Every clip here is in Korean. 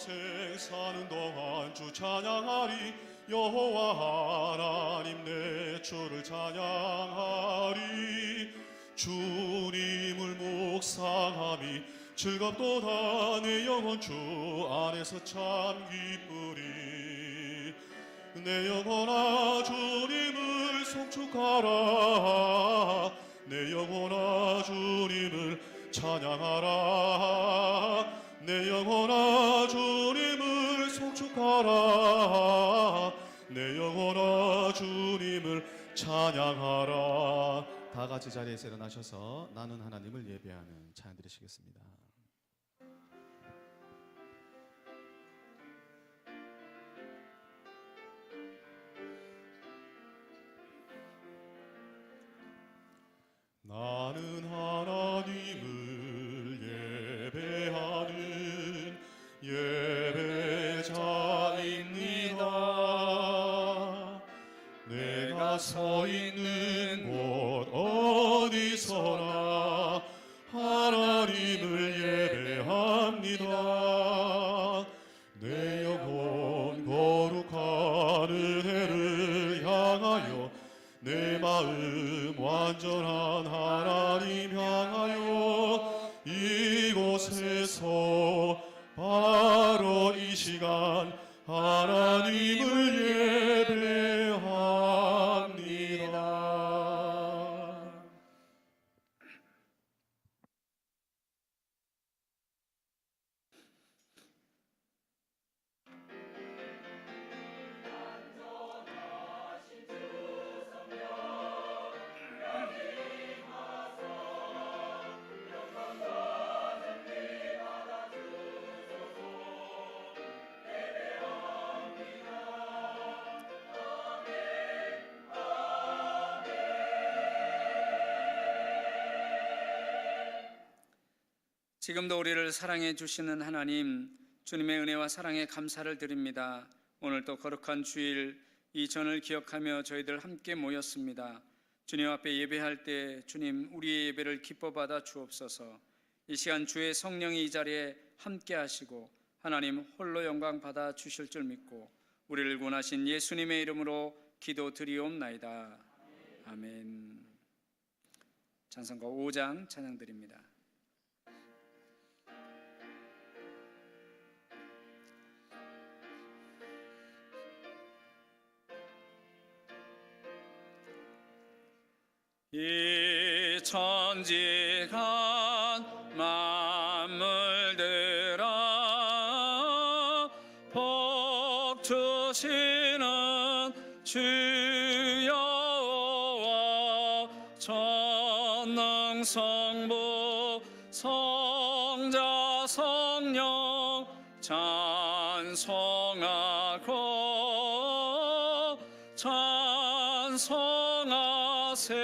평생 사는 동안 주 찬양하리. 여호와 하나님 내 주를 찬양하리. 주님을 묵상함이 즐겁도다. 내 영혼 주 안에서 참 기쁘리. 내 영혼아 주님을 송축하라. 내 영혼아 주님을 찬양하라. 내 영혼아 주님을 송축하라. 내 영혼아 주님을 찬양하라. 다 같이 자리에서 일어나셔서 나는 하나님을 예배하는 찬양 드리시겠습니다. 나는 하나님을 예배하는 예배자입니다. 내가 서 있는 곳 어디서나 하나님을 예배합니다. 내 영혼 거룩한 은혜를 향하여 내 마음 완전한 하나님 향하여 이곳에서 바로 이 시간 하나님을 예배합니다. 지금도 우리를 사랑해 주시는 하나님, 주님의 은혜와 사랑에 감사를 드립니다. 오늘도 거룩한 주일 이 전을 기억하며 저희들 함께 모였습니다. 주님 앞에 예배할 때 주님 우리의 예배를 기뻐 받아 주옵소서. 이 시간 주의 성령이 이 자리에 함께 하시고 하나님 홀로 영광 받아 주실 줄 믿고 우리를 구원하신 예수님의 이름으로 기도드리옵나이다. 아멘. 찬송가 5장 찬양 드립니다. 이 천지간 만물들아 복 주시는 주여와 전능성부 성자 성령 찬송하고 찬송하세.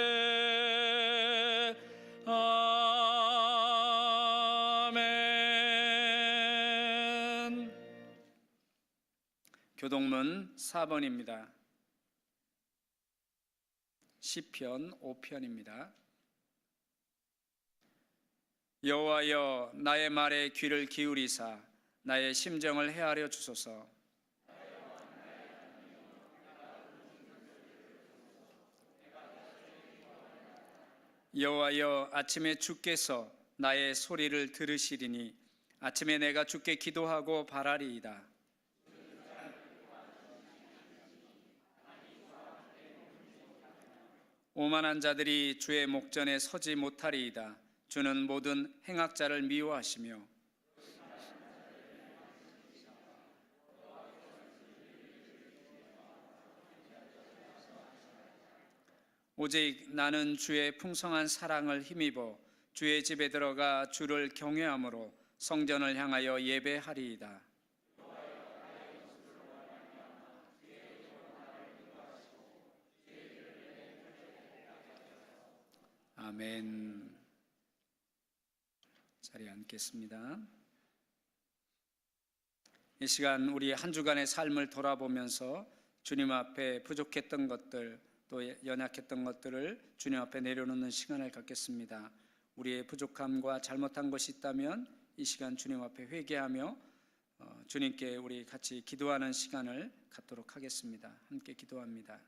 아멘. 교동문 4번입니다. 시편 5편입니다. 여호와여 나의 말에 귀를 기울이사 나의 심정을 헤아려 주소서. 여호와여 아침에 주께서 나의 소리를 들으시리니 아침에 내가 주께 기도하고 바라리이다. 오만한 자들이 주의 목전에 서지 못하리이다. 주는 모든 행악자를 미워하시며 오직 나는 주의 풍성한 사랑을 힘입어 주의 집에 들어가 주를 경외함으로 성전을 향하여 예배하리이다. 아멘. 자리에 앉겠습니다. 이 시간 우리 한 주간의 삶을 돌아보면서 주님 앞에 부족했던 것들 또 연약했던 것들을 주님 앞에 내려놓는 시간을 갖겠습니다. 우리의 부족함과 잘못한 것이 있다면 이 시간 주님 앞에 회개하며 주님께 우리 같이 기도하는 시간을 갖도록 하겠습니다. 함께 기도합니다.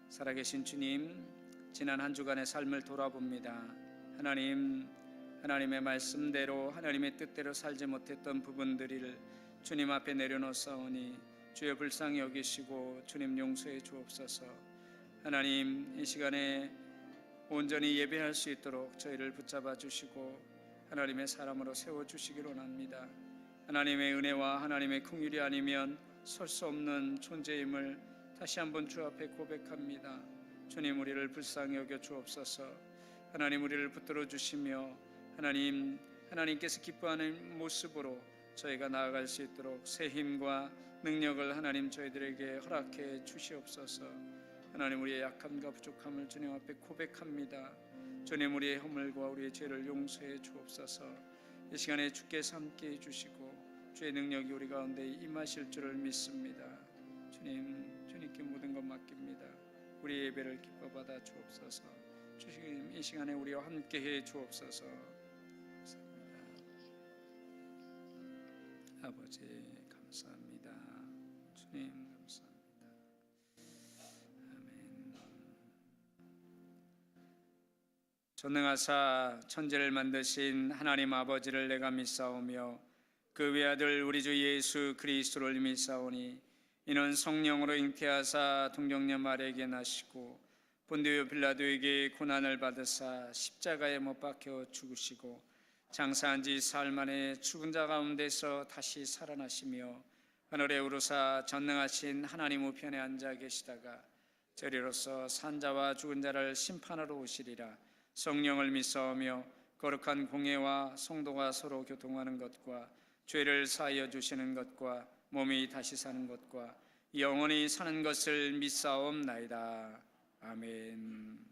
살아계신 주님, 지난 한 주간의 삶을 돌아봅니다. 하나님, 하나님의 말씀대로 하나님의 뜻대로 살지 못했던 부분들을 주님 앞에 내려놓사오니 주여 불쌍히 여기시고 주님 용서해 주옵소서. 하나님, 이 시간에 온전히 예배할 수 있도록 저희를 붙잡아 주시고 하나님의 사람으로 세워주시기를 원합니다. 하나님의 은혜와 하나님의 긍휼이 아니면 설 수 없는 존재임을 다시 한번 주 앞에 고백합니다. 주님, 우리를 불쌍히 여겨 주옵소서. 하나님, 우리를 붙들어 주시며 하나님께서 기뻐하는 모습으로 저희가 나아갈 수 있도록 새 힘과 능력을 하나님 저희들에게 허락해 주시옵소서. 하나님, 우리의 약함과 부족함을 주님 앞에 고백합니다. 주님, 우리의 허물과 우리의 죄를 용서해 주옵소서. 이 시간에 주께서 함께해 주시고 주의 능력이 우리 가운데 임하실 줄을 믿습니다. 주님께 모든 것 맡깁니다. 우리의 예배를 기뻐 받아 주옵소서. 주님, 이 시간에 우리와 함께해 주옵소서. 감사합니다. 아버지 감사합니다. 주님 감사합니다. 아멘. 전능하사 천지를 만드신 하나님 아버지를 내가 믿사오며 그 외아들 우리 주 예수 그리스도를 믿사오니 이는 성령으로 잉태하사 동정녀 마리아에게 나시고 본디오 빌라도에게 고난을 받으사 십자가에 못 박혀 죽으시고 장사한 지 사흘 만에 죽은 자 가운데서 다시 살아나시며 하늘에 오르사 전능하신 하나님 우편에 앉아 계시다가 저리로서 산자와 죽은 자를 심판하러 오시리라. 성령을 믿사오며 거룩한 공예와 성도가 서로 교통하는 것과 죄를 사하여 주시는 것과 몸이 다시 사는 것과 영원히 사는 것을 믿사옵나이다. 아멘.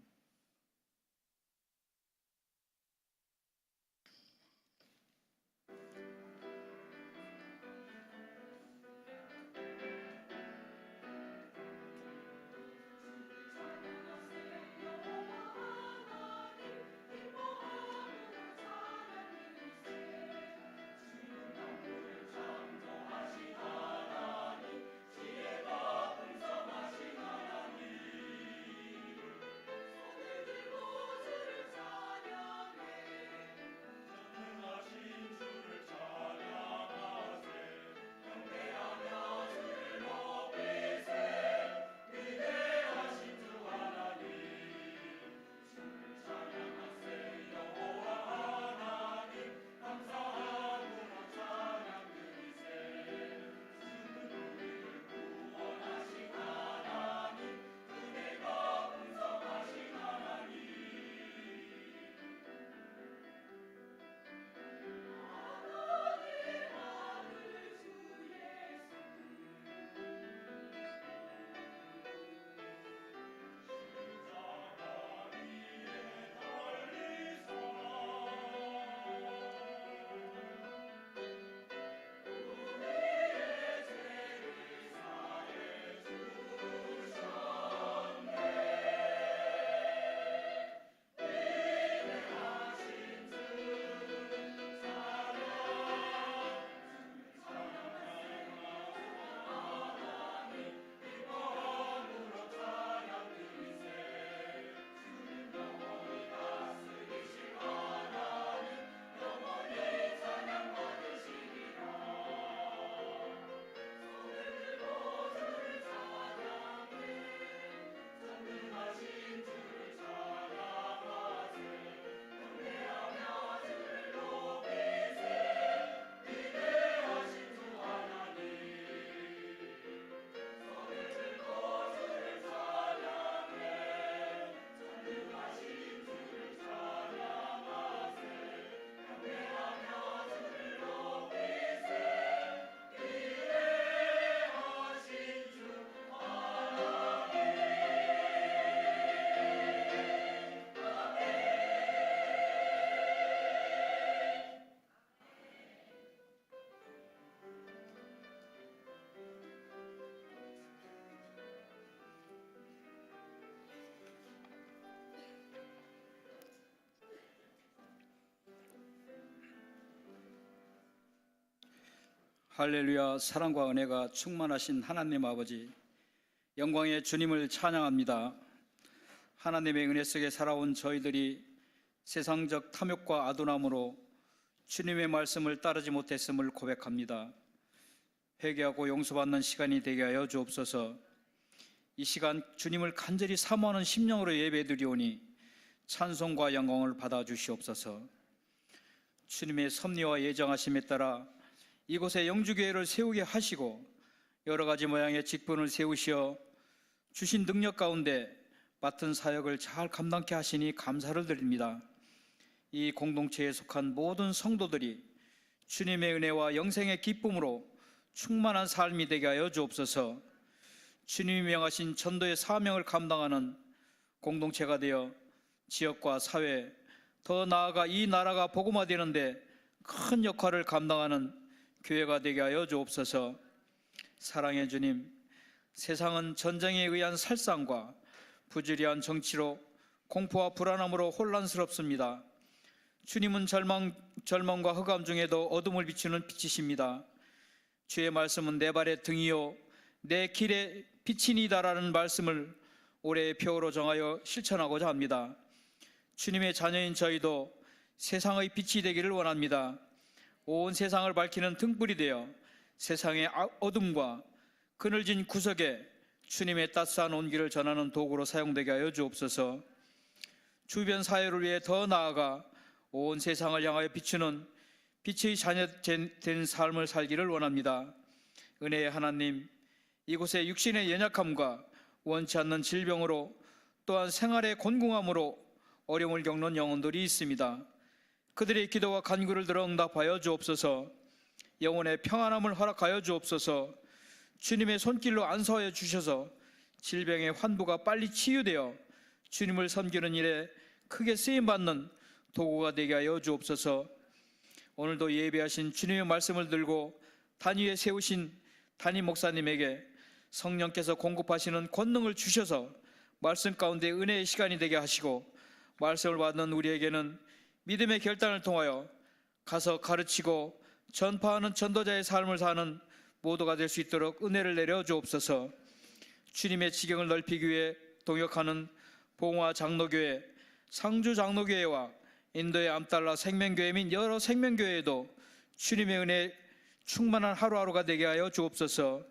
할렐루야. 사랑과 은혜가 충만하신 하나님 아버지, 영광의 주님을 찬양합니다. 하나님의 은혜 속에 살아온 저희들이 세상적 탐욕과 아둔함으로 주님의 말씀을 따르지 못했음을 고백합니다. 회개하고 용서받는 시간이 되게 하여 주옵소서. 이 시간 주님을 간절히 사모하는 심령으로 예배드리오니 찬송과 영광을 받아 주시옵소서. 주님의 섭리와 예정하심에 따라 이곳에 영주교회를 세우게 하시고 여러 가지 모양의 직분을 세우시어 주신 능력 가운데 맡은 사역을 잘 감당케 하시니 감사를 드립니다. 이 공동체에 속한 모든 성도들이 주님의 은혜와 영생의 기쁨으로 충만한 삶이 되게 하여 주옵소서. 주님이 명하신 전도의 사명을 감당하는 공동체가 되어 지역과 사회, 더 나아가 이 나라가 복음화되는데 큰 역할을 감당하는 교회가 되게 하여 주옵소서. 사랑의 주님, 세상은 전쟁에 의한 살상과 부주리한 정치로 공포와 불안함으로 혼란스럽습니다. 주님은 절망과 흑암 중에도 어둠을 비추는 빛이십니다. 주의 말씀은 내 발의 등이요 내 길의 빛이니다라는 말씀을 올해의 표어로 정하여 실천하고자 합니다. 주님의 자녀인 저희도 세상의 빛이 되기를 원합니다. 온 세상을 밝히는 등불이 되어 세상의 어둠과 그늘진 구석에 주님의 따스한 온기를 전하는 도구로 사용되게 하여 주옵소서. 주변 사회를 위해 더 나아가 온 세상을 향하여 비추는 빛의 자녀 된 삶을 살기를 원합니다. 은혜의 하나님, 이곳에 육신의 연약함과 원치 않는 질병으로 또한 생활의 곤궁함으로 어려움을 겪는 영혼들이 있습니다. 그들의 기도와 간구를 들어 응답하여 주옵소서. 영혼의 평안함을 허락하여 주옵소서. 주님의 손길로 안수하여 주셔서 질병의 환부가 빨리 치유되어 주님을 섬기는 일에 크게 쓰임받는 도구가 되게 하여 주옵소서. 오늘도 예배하신 주님의 말씀을 들고 단위에 세우신 담임 목사님에게 성령께서 공급하시는 권능을 주셔서 말씀 가운데 은혜의 시간이 되게 하시고, 말씀을 받는 우리에게는 믿음의 결단을 통하여 가서 가르치고 전파하는 전도자의 삶을 사는 모두가 될 수 있도록 은혜를 내려 주옵소서. 주님의 지경을 넓히기 위해 동역하는 봉화 장로교회, 상주 장로교회와 인도의 암달라 생명교회 및 여러 생명교회에도 주님의 은혜 충만한 하루하루가 되게 하여 주옵소서.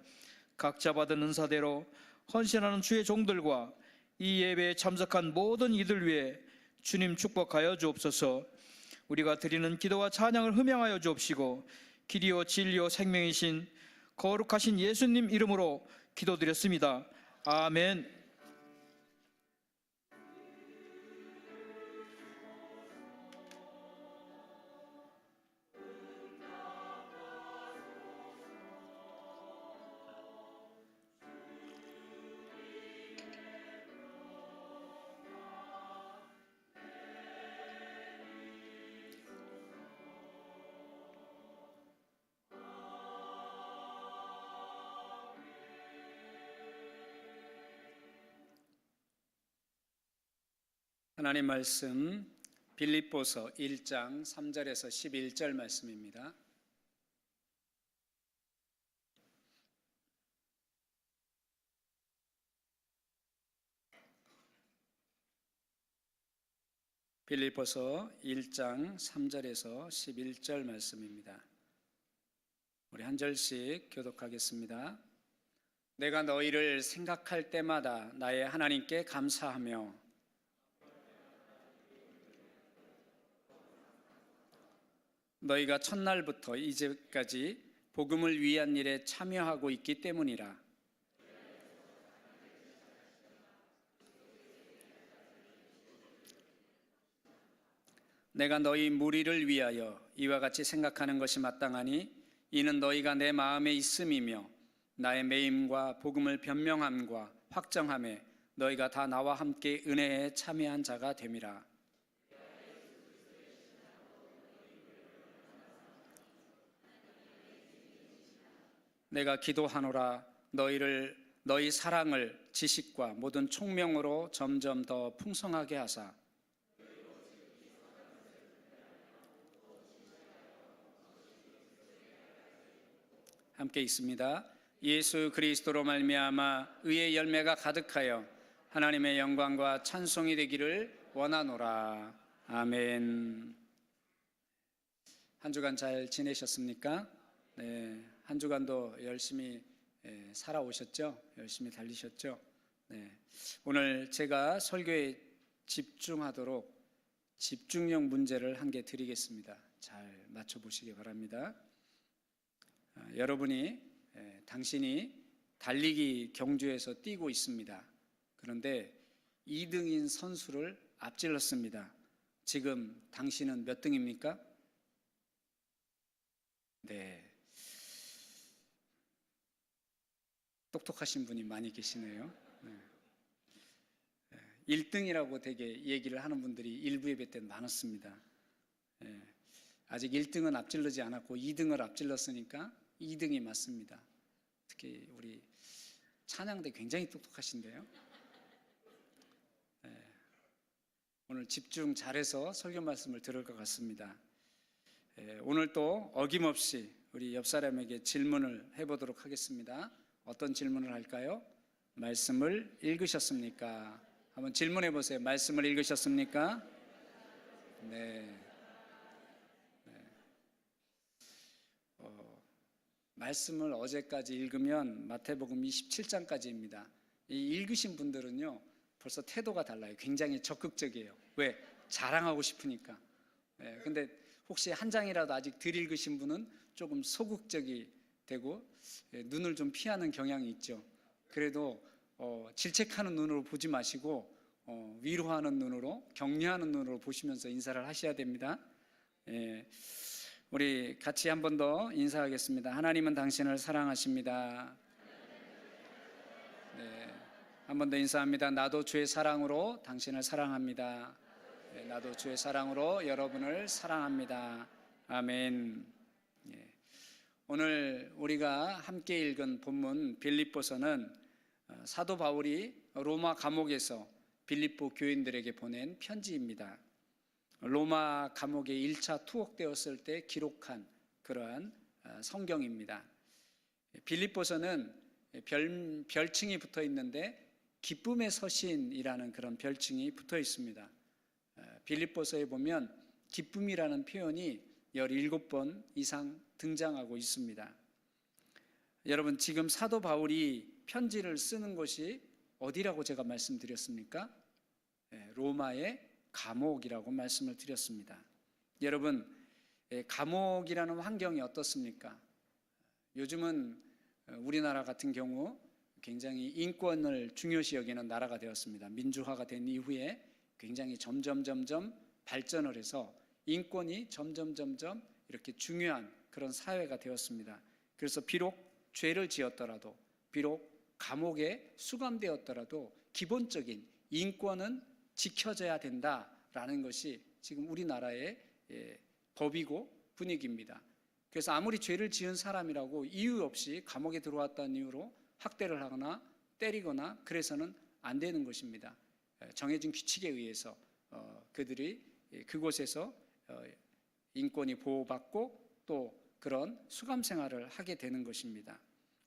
각자 받은 은사대로 헌신하는 주의 종들과 이 예배에 참석한 모든 이들 위해 주님 축복하여 주옵소서. 우리가 드리는 기도와 찬양을 흠양하여 주옵시고 길이요 진리요 생명이신 거룩하신 예수님 이름으로 기도드렸습니다. 아멘. 하나님 말씀 빌립보서 1장 3절에서 11절 말씀입니다. 빌립보서 1장 3절에서 11절 말씀입니다. 우리 한 절씩 교독하겠습니다. 내가 너희를 생각할 때마다 나의 하나님께 감사하며 너희가 첫날부터 이제까지 복음을 위한 일에 참여하고 있기 때문이라. 내가 너희 무리를 위하여 이와 같이 생각하는 것이 마땅하니 이는 너희가 내 마음에 있음이며 나의 매임과 복음을 변명함과 확정함에 너희가 다 나와 함께 은혜에 참여한 자가 됨이라. 내가 기도하노라 너희 사랑을 지식과 모든 총명으로 점점 더 풍성하게 하사 함께 있습니다. 예수 그리스도로 말미암아 의의 열매가 가득하여 하나님의 영광과 찬송이 되기를 원하노라. 아멘. 한 주간 잘 지내셨습니까? 네, 한 주간도 열심히 살아오셨죠? 열심히 달리셨죠? 네, 오늘 제가 설교에 집중하도록 집중력 문제를 한 개 드리겠습니다. 잘 맞춰보시기 바랍니다. 여러분이 당신이 달리기 경주에서 뛰고 있습니다. 그런데 2등인 선수를 앞질렀습니다. 지금 당신은 몇 등입니까? 네, 똑똑하신 분이 많이 계시네요. 네. 1등이라고 되게 얘기를 하는 분들이 일부 예배 때 많았습니다. 네. 아직 1등은 앞질르지 않았고 2등을 앞질렀으니까 2등이 맞습니다. 특히 우리 찬양대 굉장히 똑똑하신데요. 네. 오늘 집중 잘해서 설교 말씀을 들을 것 같습니다. 오늘 또 어김없이 우리 옆 사람에게 질문을 해보도록 하겠습니다. 어떤 질문을 할까요? 말씀을 읽으셨습니까? 한번 질문해 보세요. 말씀을 읽으셨습니까? 네. 말씀을 어제까지 읽으면 마태복음 27장까지입니다. 이 읽으신 분들은요 벌써 태도가 달라요. 굉장히 적극적이에요. 왜? 자랑하고 싶으니까. 근데 혹시 한 장이라도 아직 덜 읽으신 분은 조금 소극적이 되고 눈을 좀 피하는 경향이 있죠. 그래도 질책하는 눈으로 보지 마시고 위로하는 눈으로, 격려하는 눈으로 보시면서 인사를 하셔야 됩니다. 우리 같이 한 번 더 인사하겠습니다. 하나님은 당신을 사랑하십니다. 네, 한 번 더 인사합니다. 나도 주의 사랑으로 당신을 사랑합니다. 네, 나도 주의 사랑으로 여러분을 사랑합니다. 아멘. 오늘 우리가 함께 읽은 본문 빌립보서는 사도 바울이 로마 감옥에서 빌립보 교인들에게 보낸 편지입니다. 로마 감옥에 1차 투옥되었을 때 기록한 그러한 성경입니다. 빌립보서는 별칭이 붙어 있는데 기쁨의 서신이라는 그런 별칭이 붙어 있습니다. 빌립보서에 보면 기쁨이라는 표현이 17번 이상 등장하고 있습니다. 여러분, 지금 사도 바울이 편지를 쓰는 곳이 어디라고 제가 말씀드렸습니까? 로마의 감옥이라고 말씀을 드렸습니다. 여러분, 감옥이라는 환경이 어떻습니까? 요즘은 우리나라 같은 경우 굉장히 인권을 중요시 여기는 나라가 되었습니다. 민주화가 된 이후에 굉장히 점점 발전을 해서 인권이 점점 이렇게 중요한 그런 사회가 되었습니다. 그래서 비록 죄를 지었더라도, 비록 감옥에 수감되었더라도 기본적인 인권은 지켜져야 된다라는 것이 지금 우리나라의 법이고 분위기입니다. 그래서 아무리 죄를 지은 사람이라고 이유 없이 감옥에 들어왔다는 이유로 학대를 하거나 때리거나 그래서는 안 되는 것입니다. 정해진 규칙에 의해서 그들이 그곳에서 인권이 보호받고 또 그런 수감 생활을 하게 되는 것입니다.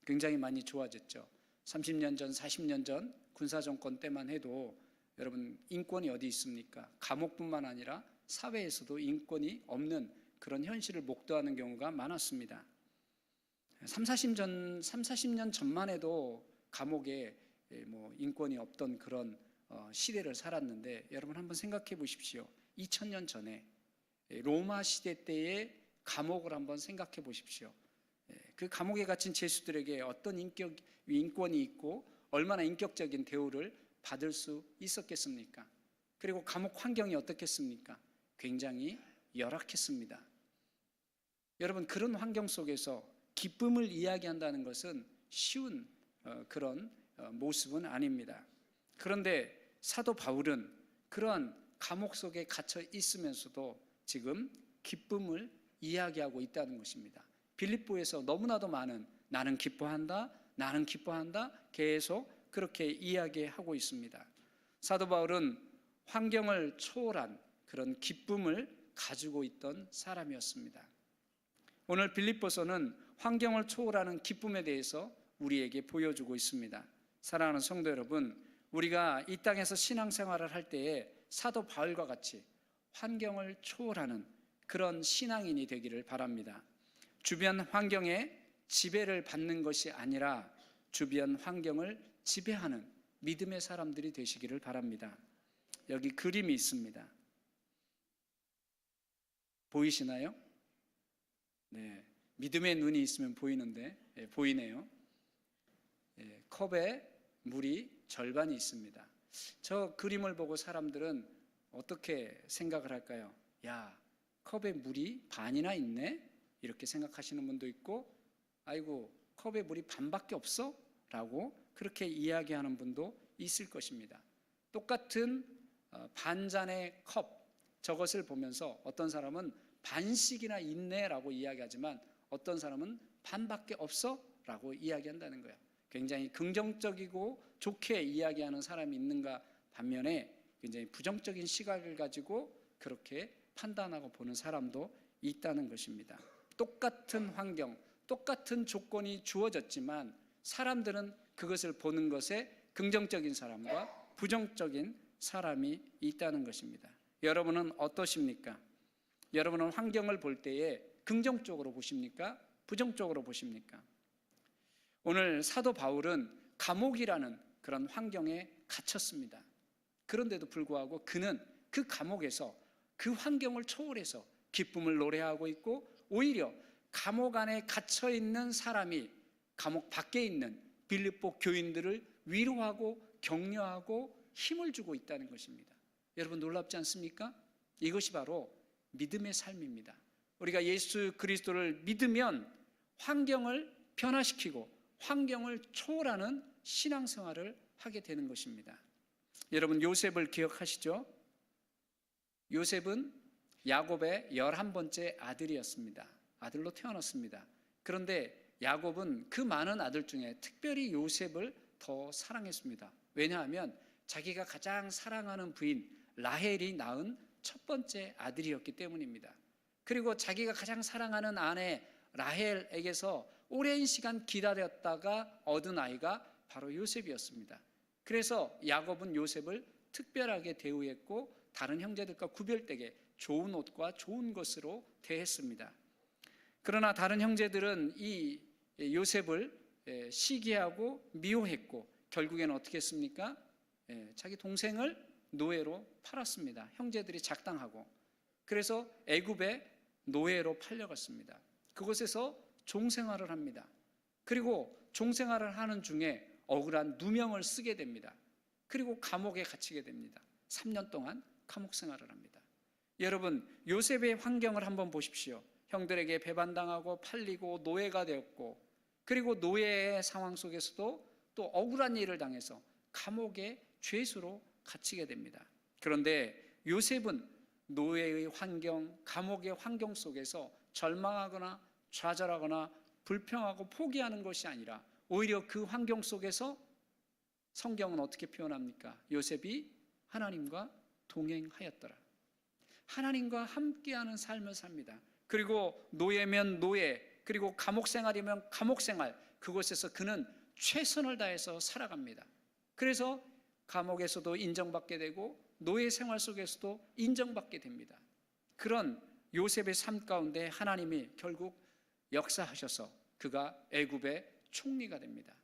굉장히 많이 좋아졌죠. 30년 전, 40년 전 군사정권 때만 해도 여러분, 인권이 어디 있습니까? 감옥뿐만 아니라 사회에서도 인권이 없는 그런 현실을 목도하는 경우가 많았습니다. 40년 전만 해도 감옥에 인권이 없던 그런 시대를 살았는데 여러분 한번 생각해 보십시오. 2000년 전에 로마 시대 때의 감옥을 한번 생각해 보십시오. 그 감옥에 갇힌 죄수들에게 어떤 인권이 있고 얼마나 인격적인 대우를 받을 수 있었겠습니까? 그리고 감옥 환경이 어떻겠습니까? 굉장히 열악했습니다. 여러분, 그런 환경 속에서 기쁨을 이야기한다는 것은 쉬운 그런 모습은 아닙니다. 그런데 사도 바울은 그러한 감옥 속에 갇혀 있으면서도 지금 기쁨을 이야기하고 있다는 것입니다. 빌립보에서 너무나도 많은 나는 기뻐한다, 나는 기뻐한다 계속 그렇게 이야기하고 있습니다. 사도 바울은 환경을 초월한 그런 기쁨을 가지고 있던 사람이었습니다. 오늘 빌립보서는 환경을 초월하는 기쁨에 대해서 우리에게 보여주고 있습니다. 사랑하는 성도 여러분, 우리가 이 땅에서 신앙생활을 할 때에 사도 바울과 같이 환경을 초월하는 그런 신앙인이 되기를 바랍니다. 주변 환경에 지배를 받는 것이 아니라 주변 환경을 지배하는 믿음의 사람들이 되시기를 바랍니다. 여기 그림이 있습니다. 보이시나요? 네, 믿음의 눈이 있으면 보이는데 보이네요. 컵에 물이 절반이 있습니다. 저 그림을 보고 사람들은 어떻게 생각을 할까요? 야, 컵에 물이 반이나 있네? 이렇게 생각하시는 분도 있고, 아이고, 컵에 물이 반밖에 없어? 라고 그렇게 이야기하는 분도 있을 것입니다. 똑같은 반잔의 컵, 저것을 보면서 어떤 사람은 반씩이나 있네 라고 이야기하지만 어떤 사람은 반밖에 없어? 라고 이야기한다는 거예요. 굉장히 긍정적이고 좋게 이야기하는 사람이 있는가 반면에 굉장히 부정적인 시각을 가지고 그렇게 판단하고 보는 사람도 있다는 것입니다. 똑같은 환경, 똑같은 조건이 주어졌지만 사람들은 그것을 보는 것에 긍정적인 사람과 부정적인 사람이 있다는 것입니다. 여러분은 어떠십니까? 여러분은 환경을 볼 때에 긍정적으로 보십니까? 부정적으로 보십니까? 오늘 사도 바울은 감옥이라는 그런 환경에 갇혔습니다. 그런데도 불구하고 그는 그 감옥에서 그 환경을 초월해서 기쁨을 노래하고 있고, 오히려 감옥 안에 갇혀 있는 사람이 감옥 밖에 있는 빌립보 교인들을 위로하고 격려하고 힘을 주고 있다는 것입니다. 여러분 놀랍지 않습니까? 이것이 바로 믿음의 삶입니다. 우리가 예수 그리스도를 믿으면 환경을 변화시키고 환경을 초월하는 신앙생활을 하게 되는 것입니다. 여러분 요셉을 기억하시죠? 요셉은 야곱의 11번째 아들이었습니다. 아들로 태어났습니다. 그런데 야곱은 그 많은 아들 중에 특별히 요셉을 더 사랑했습니다. 왜냐하면 자기가 가장 사랑하는 부인 라헬이 낳은 첫 번째 아들이었기 때문입니다. 그리고 자기가 가장 사랑하는 아내 라헬에게서 오랜 시간 기다렸다가 얻은 아이가 바로 요셉이었습니다. 그래서 야곱은 요셉을 특별하게 대우했고 다른 형제들과 구별되게 좋은 옷과 좋은 것으로 대했습니다. 그러나 다른 형제들은 이 요셉을 시기하고 미워했고 결국에는 어떻게 했습니까? 자기 동생을 노예로 팔았습니다. 형제들이 작당하고. 그래서 애굽의 노예로 팔려갔습니다. 그곳에서 종생활을 합니다. 그리고 종생활을 하는 중에 억울한 누명을 쓰게 됩니다. 그리고 감옥에 갇히게 됩니다. 3년 동안 감옥 생활을 합니다. 여러분 요셉의 환경을 한번 보십시오. 형들에게 배반당하고 팔리고 노예가 되었고, 그리고 노예의 상황 속에서도 또 억울한 일을 당해서 감옥의 죄수로 갇히게 됩니다. 그런데 요셉은 노예의 환경, 감옥의 환경 속에서 절망하거나 좌절하거나 불평하고 포기하는 것이 아니라 오히려 그 환경 속에서 성경은 어떻게 표현합니까? 요셉이 하나님과 동행하였더라. 하나님과 함께하는 삶을 삽니다. 그리고 노예면 노예, 그리고 감옥 생활이면 감옥 생활, 그곳에서 그는 최선을 다해서 살아갑니다. 그래서 감옥에서도 인정받게 되고 노예 생활 속에서도 인정받게 됩니다. 그런 요셉의 삶 가운데 하나님이 결국 역사하셔서 그가 애굽의 총리가 됩니다.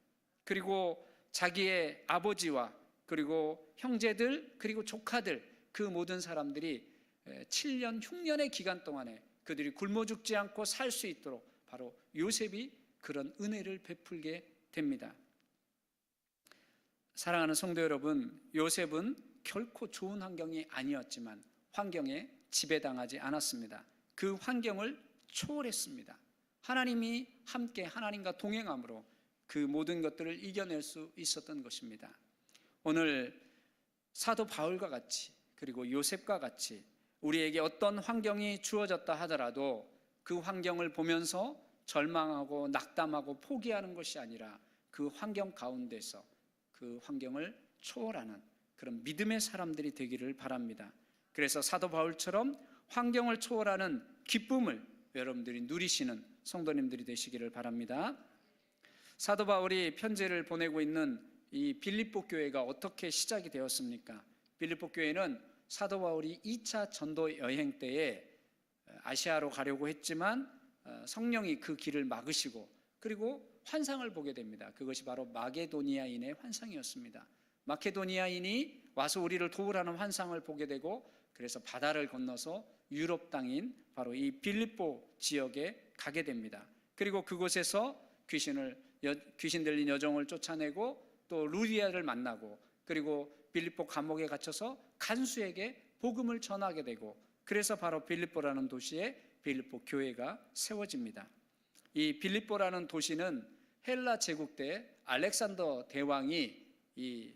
그리고 자기의 아버지와 그리고 형제들 그리고 조카들 그 모든 사람들이 7년 흉년의 기간 동안에 그들이 굶어 죽지 않고 살 수 있도록 바로 요셉이 그런 은혜를 베풀게 됩니다. 사랑하는 성도 여러분, 요셉은 결코 좋은 환경이 아니었지만 환경에 지배당하지 않았습니다. 그 환경을 초월했습니다. 하나님이 함께 하나님과 동행함으로 그 모든 것들을 이겨낼 수 있었던 것입니다. 오늘 사도 바울과 같이 그리고 요셉과 같이 우리에게 어떤 환경이 주어졌다 하더라도 그 환경을 보면서 절망하고 낙담하고 포기하는 것이 아니라 그 환경 가운데서 그 환경을 초월하는 그런 믿음의 사람들이 되기를 바랍니다. 그래서 사도 바울처럼 환경을 초월하는 기쁨을 여러분들이 누리시는 성도님들이 되시기를 바랍니다. 사도 바울이 편지를 보내고 있는 이 빌립보 교회가 어떻게 시작이 되었습니까? 빌립보 교회는 사도 바울이 2차 전도 여행 때에 아시아로 가려고 했지만 성령이 그 길을 막으시고 그리고 환상을 보게 됩니다. 그것이 바로 마게도니아인의 환상이었습니다. 마케도니아인이 와서 우리를 도우라는 환상을 보게 되고 그래서 바다를 건너서 유럽 땅인 바로 이 빌립보 지역에 가게 됩니다. 그리고 그곳에서 귀신 들린 여종을 쫓아내고 또 루디아를 만나고 그리고 빌립보 감옥에 갇혀서 간수에게 복음을 전하게 되고 그래서 바로 빌립보라는 도시에 빌립보 교회가 세워집니다. 이 빌립보라는 도시는 헬라 제국 때 알렉산더 대왕이 이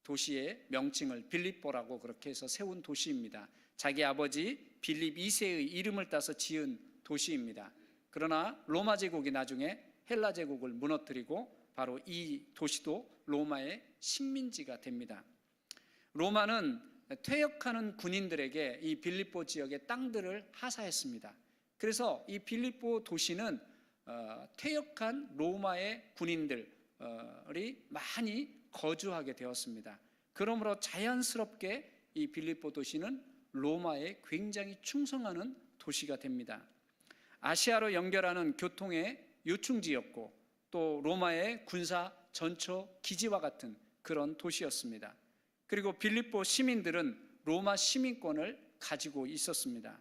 도시의 명칭을 빌립보라고 그렇게 해서 세운 도시입니다. 자기 아버지 빌립 2세의 이름을 따서 지은 도시입니다. 그러나 로마 제국이 나중에 헬라 제국을 무너뜨리고 바로 이 도시도 로마의 식민지가 됩니다. 로마는 퇴역하는 군인들에게 이 빌립보 지역의 땅들을 하사했습니다. 그래서 이 빌립보 도시는 퇴역한 로마의 군인들이 많이 거주하게 되었습니다. 그러므로 자연스럽게 이 빌립보 도시는 로마에 굉장히 충성하는 도시가 됩니다. 아시아로 연결하는 교통의 요충지였고 또 로마의 군사 전초 기지와 같은 그런 도시였습니다. 그리고 빌립보 시민들은 로마 시민권을 가지고 있었습니다.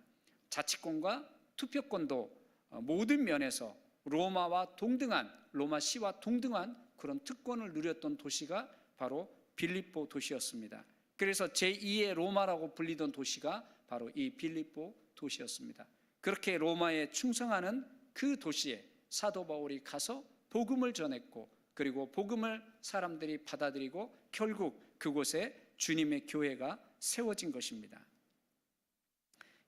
자치권과 투표권도 모든 면에서 로마와 동등한, 로마시와 동등한 그런 특권을 누렸던 도시가 바로 빌립보 도시였습니다. 그래서 제2의 로마라고 불리던 도시가 바로 이 빌립보 도시였습니다. 그렇게 로마에 충성하는 그 도시에 사도 바울이 가서 복음을 전했고 그리고 복음을 사람들이 받아들이고 결국 그곳에 주님의 교회가 세워진 것입니다.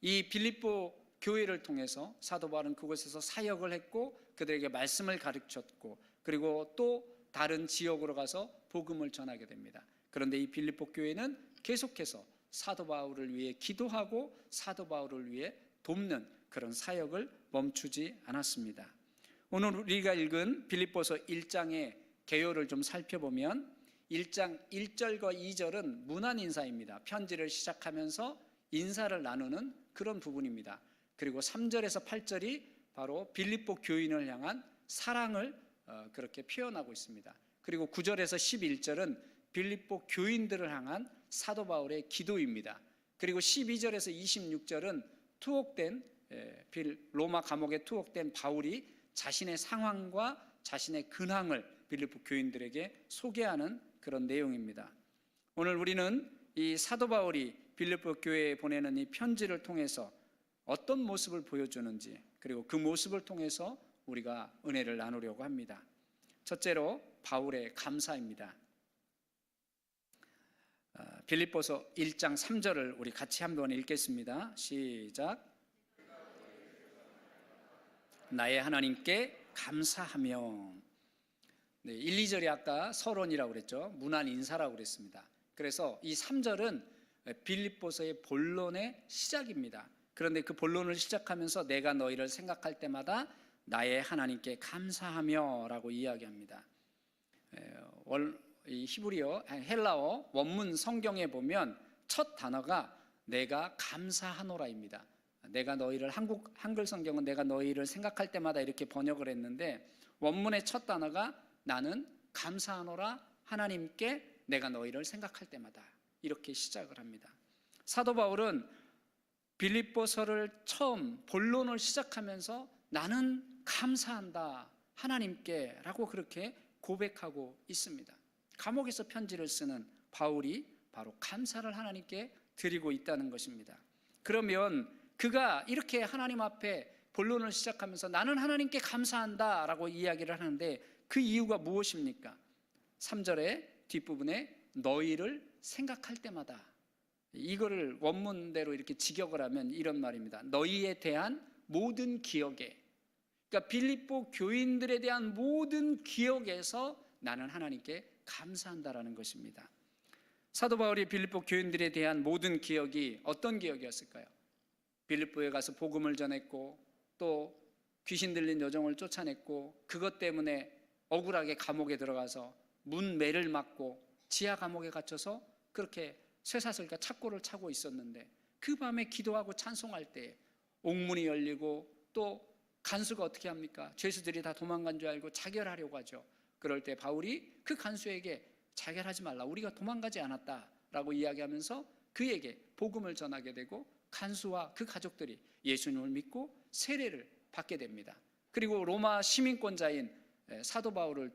이 빌립보 교회를 통해서 사도 바울은 그곳에서 사역을 했고 그들에게 말씀을 가르쳤고 그리고 또 다른 지역으로 가서 복음을 전하게 됩니다. 그런데 이 빌립보 교회는 계속해서 사도 바울을 위해 기도하고 사도 바울을 위해 돕는 그런 사역을 멈추지 않았습니다. 오늘 우리가 읽은 빌립보서 1장의 개요를 좀 살펴보면 1장 1절과 2절은 문안 인사입니다. 편지를 시작하면서 인사를 나누는 그런 부분입니다. 그리고 3절에서 8절이 바로 빌립보 교인을 향한 사랑을 그렇게 표현하고 있습니다. 그리고 9절에서 11절은 빌립보 교인들을 향한 사도 바울의 기도입니다. 그리고 12절에서 26절은 투옥된 로마 감옥에 투옥된 바울이 자신의 상황과 자신의 근황을 빌립보 교인들에게 소개하는 그런 내용입니다. 오늘 우리는 이 사도 바울이 빌립보 교회에 보내는 이 편지를 통해서 어떤 모습을 보여주는지 그리고 그 모습을 통해서 우리가 은혜를 나누려고 합니다. 첫째로 바울의 감사입니다. 빌립보서 1장 3절을 우리 같이 한번 읽겠습니다. 시작. 나의 하나님께 감사하며. 네, 1, 2절이 아까 서론이라고 그랬죠. 문안 인사라고 그랬습니다. 그래서 이 3절은 빌립보서의 본론의 시작입니다. 그런데 그 본론을 시작하면서 내가 너희를 생각할 때마다 나의 하나님께 감사하며 라고 이야기합니다. 이 히브리어, 헬라어 원문 성경에 보면 첫 단어가 내가 감사하노라입니다. 내가 너희를 한글 성경은 내가 너희를 생각할 때마다 이렇게 번역을 했는데 원문의 첫 단어가 나는 감사하노라 하나님께 내가 너희를 생각할 때마다 이렇게 시작을 합니다. 사도 바울은 빌립보서를 처음 본론을 시작하면서 나는 감사한다 하나님께 라고 그렇게 고백하고 있습니다. 감옥에서 편지를 쓰는 바울이 바로 감사를 하나님께 드리고 있다는 것입니다. 그러면 그가 이렇게 하나님 앞에 본론을 시작하면서 나는 하나님께 감사한다 라고 이야기를 하는데 그 이유가 무엇입니까? 3절의 뒷부분에 너희를 생각할 때마다 이거를 원문대로 이렇게 직역을 하면 이런 말입니다. 너희에 대한 모든 기억에, 그러니까 빌립보 교인들에 대한 모든 기억에서 나는 하나님께 감사한다라는 것입니다. 사도 바울이 빌립보 교인들에 대한 모든 기억이 어떤 기억이었을까요? 빌립보에 가서 복음을 전했고 또 귀신 들린 여종을 쫓아냈고 그것 때문에 억울하게 감옥에 들어가서 문매를 맞고 지하 감옥에 갇혀서 그렇게 쇠사슬과 착고를 차고 있었는데 그 밤에 기도하고 찬송할 때 옥문이 열리고 또 간수가 어떻게 합니까? 죄수들이 다 도망간 줄 알고 자결하려고 하죠. 그럴 때 바울이 그 간수에게 자결하지 말라, 우리가 도망가지 않았다라고 이야기하면서 그에게 복음을 전하게 되고 간수와 그 가족들이 예수님을 믿고 세례를 받게 됩니다. 그리고 로마 시민권자인 사도 바울을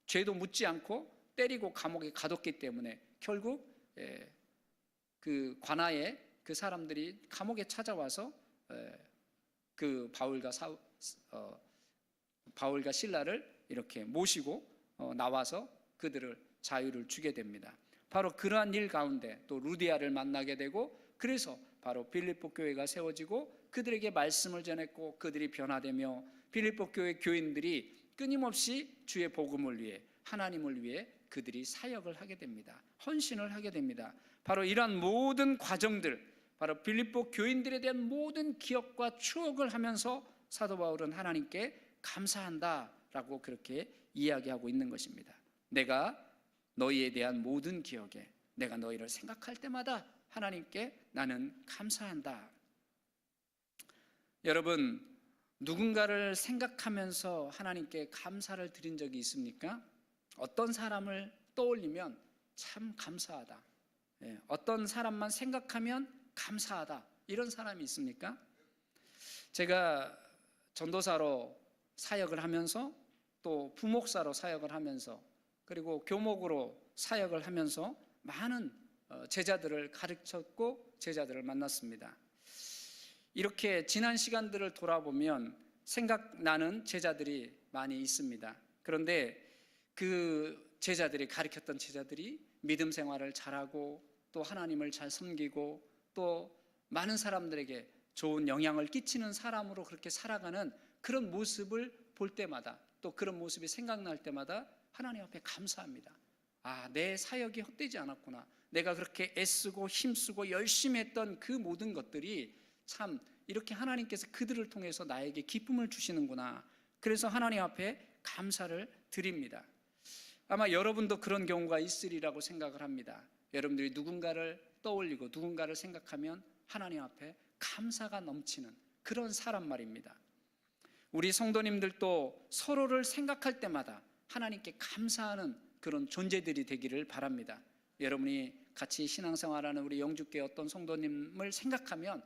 죄도 묻지 않고 때리고 감옥에 가뒀기 때문에 결국 그 관아에 그 사람들이 감옥에 찾아와서 그 바울과 실라를 이렇게 모시고 나와서 그들을 자유를 주게 됩니다. 바로 그러한 일 가운데 또 루디아를 만나게 되고 그래서 바로 빌립보 교회가 세워지고 그들에게 말씀을 전했고 그들이 변화되며 빌립보 교회 교인들이 끊임없이 주의 복음을 위해 하나님을 위해 그들이 사역을 하게 됩니다. 헌신을 하게 됩니다. 바로 이러한 모든 과정들, 바로 빌립보 교인들에 대한 모든 기억과 추억을 하면서 사도 바울은 하나님께 감사한다라고 그렇게 이야기하고 있는 것입니다. 내가 너희에 대한 모든 기억에 내가 너희를 생각할 때마다 하나님께 나는 감사한다. 여러분, 누군가를 생각하면서 하나님께 감사를 드린 적이 있습니까? 어떤 사람을 떠올리면 참 감사하다, 어떤 사람만 생각하면 감사하다, 이런 사람이 있습니까? 제가 전도사로 사역을 하면서 또 부목사로 사역을 하면서 그리고 교목으로 사역을 하면서 많은 제자들을 가르쳤고 제자들을 만났습니다. 이렇게 지난 시간들을 돌아보면 생각나는 제자들이 많이 있습니다. 그런데 그 제자들이 가르쳤던 제자들이 믿음 생활을 잘하고 또 하나님을 잘 섬기고 또 많은 사람들에게 좋은 영향을 끼치는 사람으로 그렇게 살아가는 그런 모습을 볼 때마다 또 그런 모습이 생각날 때마다 하나님 앞에 감사합니다. 아, 내 사역이 헛되지 않았구나. 내가 그렇게 애쓰고 힘쓰고 열심히 했던 그 모든 것들이 참 이렇게 하나님께서 그들을 통해서 나에게 기쁨을 주시는구나. 그래서 하나님 앞에 감사를 드립니다. 아마 여러분도 그런 경우가 있으리라고 생각을 합니다. 여러분들이 누군가를 떠올리고 누군가를 생각하면 하나님 앞에 감사가 넘치는 그런 사람 말입니다. 우리 성도님들도 서로를 생각할 때마다 하나님께 감사하는 그런 존재들이 되기를 바랍니다. 여러분이 같이 신앙생활하는 우리 영주교회 어떤 성도님을 생각하면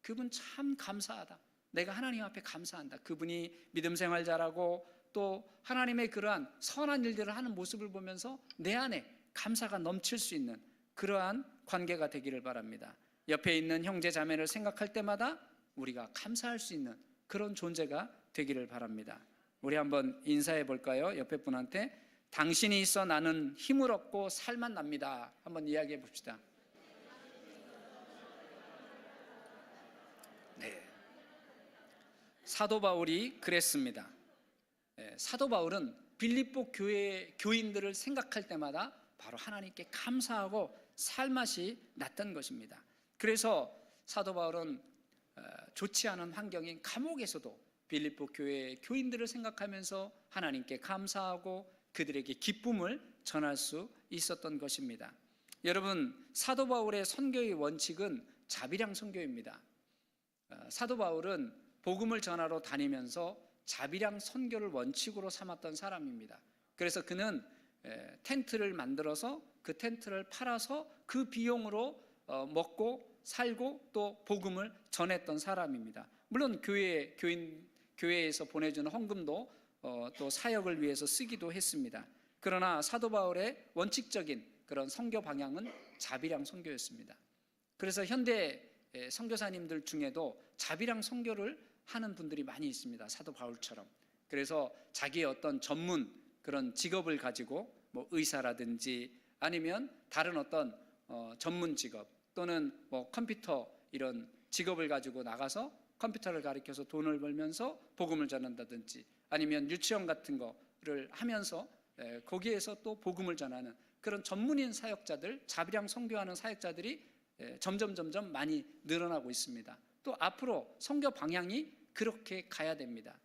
그분 참 감사하다, 내가 하나님 앞에 감사한다, 그분이 믿음 생활 잘하고 또 하나님의 그러한 선한 일들을 하는 모습을 보면서 내 안에 감사가 넘칠 수 있는 그러한 관계가 되기를 바랍니다. 옆에 있는 형제 자매를 생각할 때마다 우리가 감사할 수 있는 그런 존재가 되기를 바랍니다. 우리 한번 인사해 볼까요? 옆에 분한테 당신이 있어 나는 힘을 얻고 살만 납니다. 한번 이야기해 봅시다. 네. 사도 바울이 그랬습니다. 사도 바울은 빌립보 교회 교인들을 생각할 때마다 바로 하나님께 감사하고 살맛이 났던 것입니다. 그래서 사도 바울은 좋지 않은 환경인 감옥에서도 빌립보 교회 교인들을 생각하면서 하나님께 감사하고 그들에게 기쁨을 전할 수 있었던 것입니다. 여러분, 사도 바울의 선교의 원칙은 자비량 선교입니다. 사도 바울은 복음을 전하러 다니면서 자비량 선교를 원칙으로 삼았던 사람입니다. 그래서 그는 텐트를 만들어서 그 텐트를 팔아서 그 비용으로 먹고 살고 또 복음을 전했던 사람입니다. 물론 교회에서 보내주는 헌금도 또 사역을 위해서 쓰기도 했습니다. 그러나 사도 바울의 원칙적인 그런 선교 방향은 자비량 선교였습니다. 그래서 현대 선교사님들 중에도 자비량 선교를 하는 분들이 많이 있습니다. 사도 바울처럼. 그래서 자기의 어떤 전문 그런 직업을 가지고 뭐 의사라든지 아니면 다른 어떤 전문 직업 또는 뭐 컴퓨터 이런 직업을 가지고 나가서 컴퓨터를 가르쳐서 돈을 벌면서 복음을 전한다든지 아니면 유치원 같은 거를 하면서 거기에서 또 복음을 전하는 그런 전문인 사역자들, 자비량 선교하는 사역자들이 점점 많이 늘어나고 있습니다. 또 앞으로 선교 방향이 그렇게 가야 됩니다.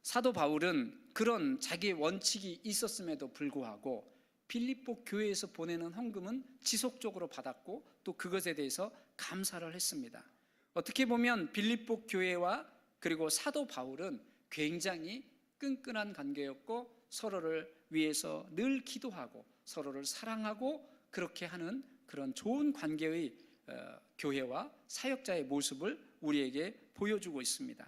사도 바울은 그런 자기의 원칙이 있었음에도 불구하고 빌립보 교회에서 보내는 헌금은 지속적으로 받았고 또 그것에 대해서 감사를 했습니다. 어떻게 보면 빌립보 교회와 그리고 사도 바울은 굉장히 끈끈한 관계였고 서로를 위해서 늘 기도하고 서로를 사랑하고 그렇게 하는 그런 좋은 관계의 교회와 사역자의 모습을 우리에게 보여주고 있습니다.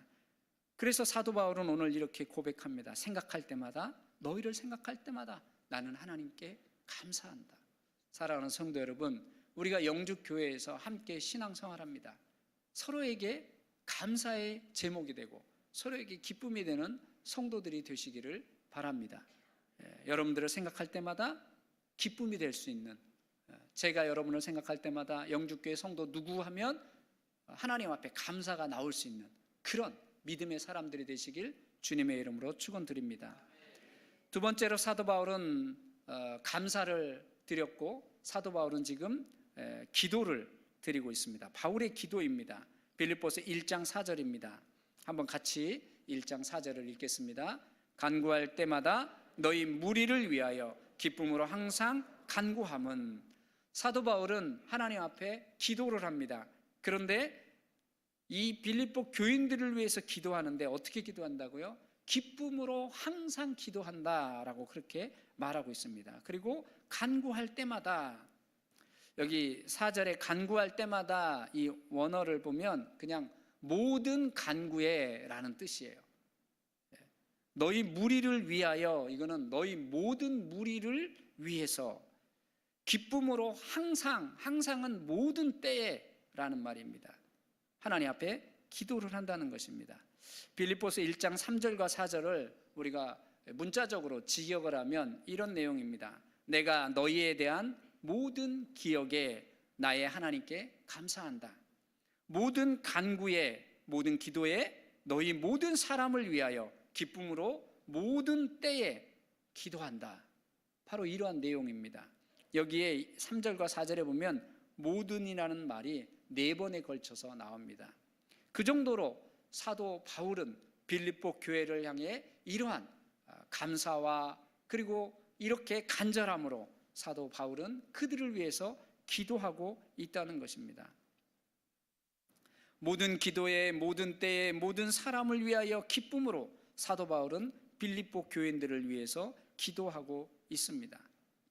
그래서 사도 바울은 오늘 이렇게 고백합니다. 생각할 때마다, 너희를 생각할 때마다 나는 하나님께 감사한다. 사랑하는 성도 여러분, 우리가 영주교회에서 함께 신앙생활합니다. 서로에게 감사의 제목이 되고 서로에게 기쁨이 되는 성도들이 되시기를 바랍니다. 여러분들을 생각할 때마다 기쁨이 될 수 있는, 제가 여러분을 생각할 때마다 영주교회 성도 누구 하면 하나님 앞에 감사가 나올 수 있는 그런 믿음의 사람들이 되시길 주님의 이름으로 축원드립니다. 두 번째로 사도 바울은 감사를 드렸고 사도 바울은 지금 기도를 드리고 있습니다. 바울의 기도입니다. 빌립보서 1장 4절입니다. 한번 같이 1장 4절을 읽겠습니다. 간구할 때마다 너희 무리를 위하여 기쁨으로 항상 간구함은. 사도 바울은 하나님 앞에 기도를 합니다. 그런데 이 빌립보 교인들을 위해서 기도하는데 어떻게 기도한다고요? 기쁨으로 항상 기도한다라고 그렇게 말하고 있습니다. 그리고 간구할 때마다, 여기 4절에 간구할 때마다 이 원어를 보면 그냥 모든 간구에 라는 뜻이에요. 너희 무리를 위하여, 이거는 너희 모든 무리를 위해서 기쁨으로 항상, 항상은 모든 때에 라는 말입니다. 하나님 앞에 기도를 한다는 것입니다. 빌립보서 1장 3절과 4절을 우리가 문자적으로 직역을 하면 이런 내용입니다. 내가 너희에 대한 모든 기억에 나의 하나님께 감사한다. 모든 간구에, 모든 기도에 너희 모든 사람을 위하여 기쁨으로 모든 때에 기도한다. 바로 이러한 내용입니다. 여기에 3절과 4절에 보면 모든이라는 말이 4번에 걸쳐서 나옵니다. 그 정도로 사도 바울은 빌립보 교회를 향해 이러한 감사와 그리고 이렇게 간절함으로 사도 바울은 그들을 위해서 기도하고 있다는 것입니다. 모든 기도에, 모든 때에, 모든 사람을 위하여 기쁨으로 사도 바울은 빌립보 교인들을 위해서 기도하고 있습니다.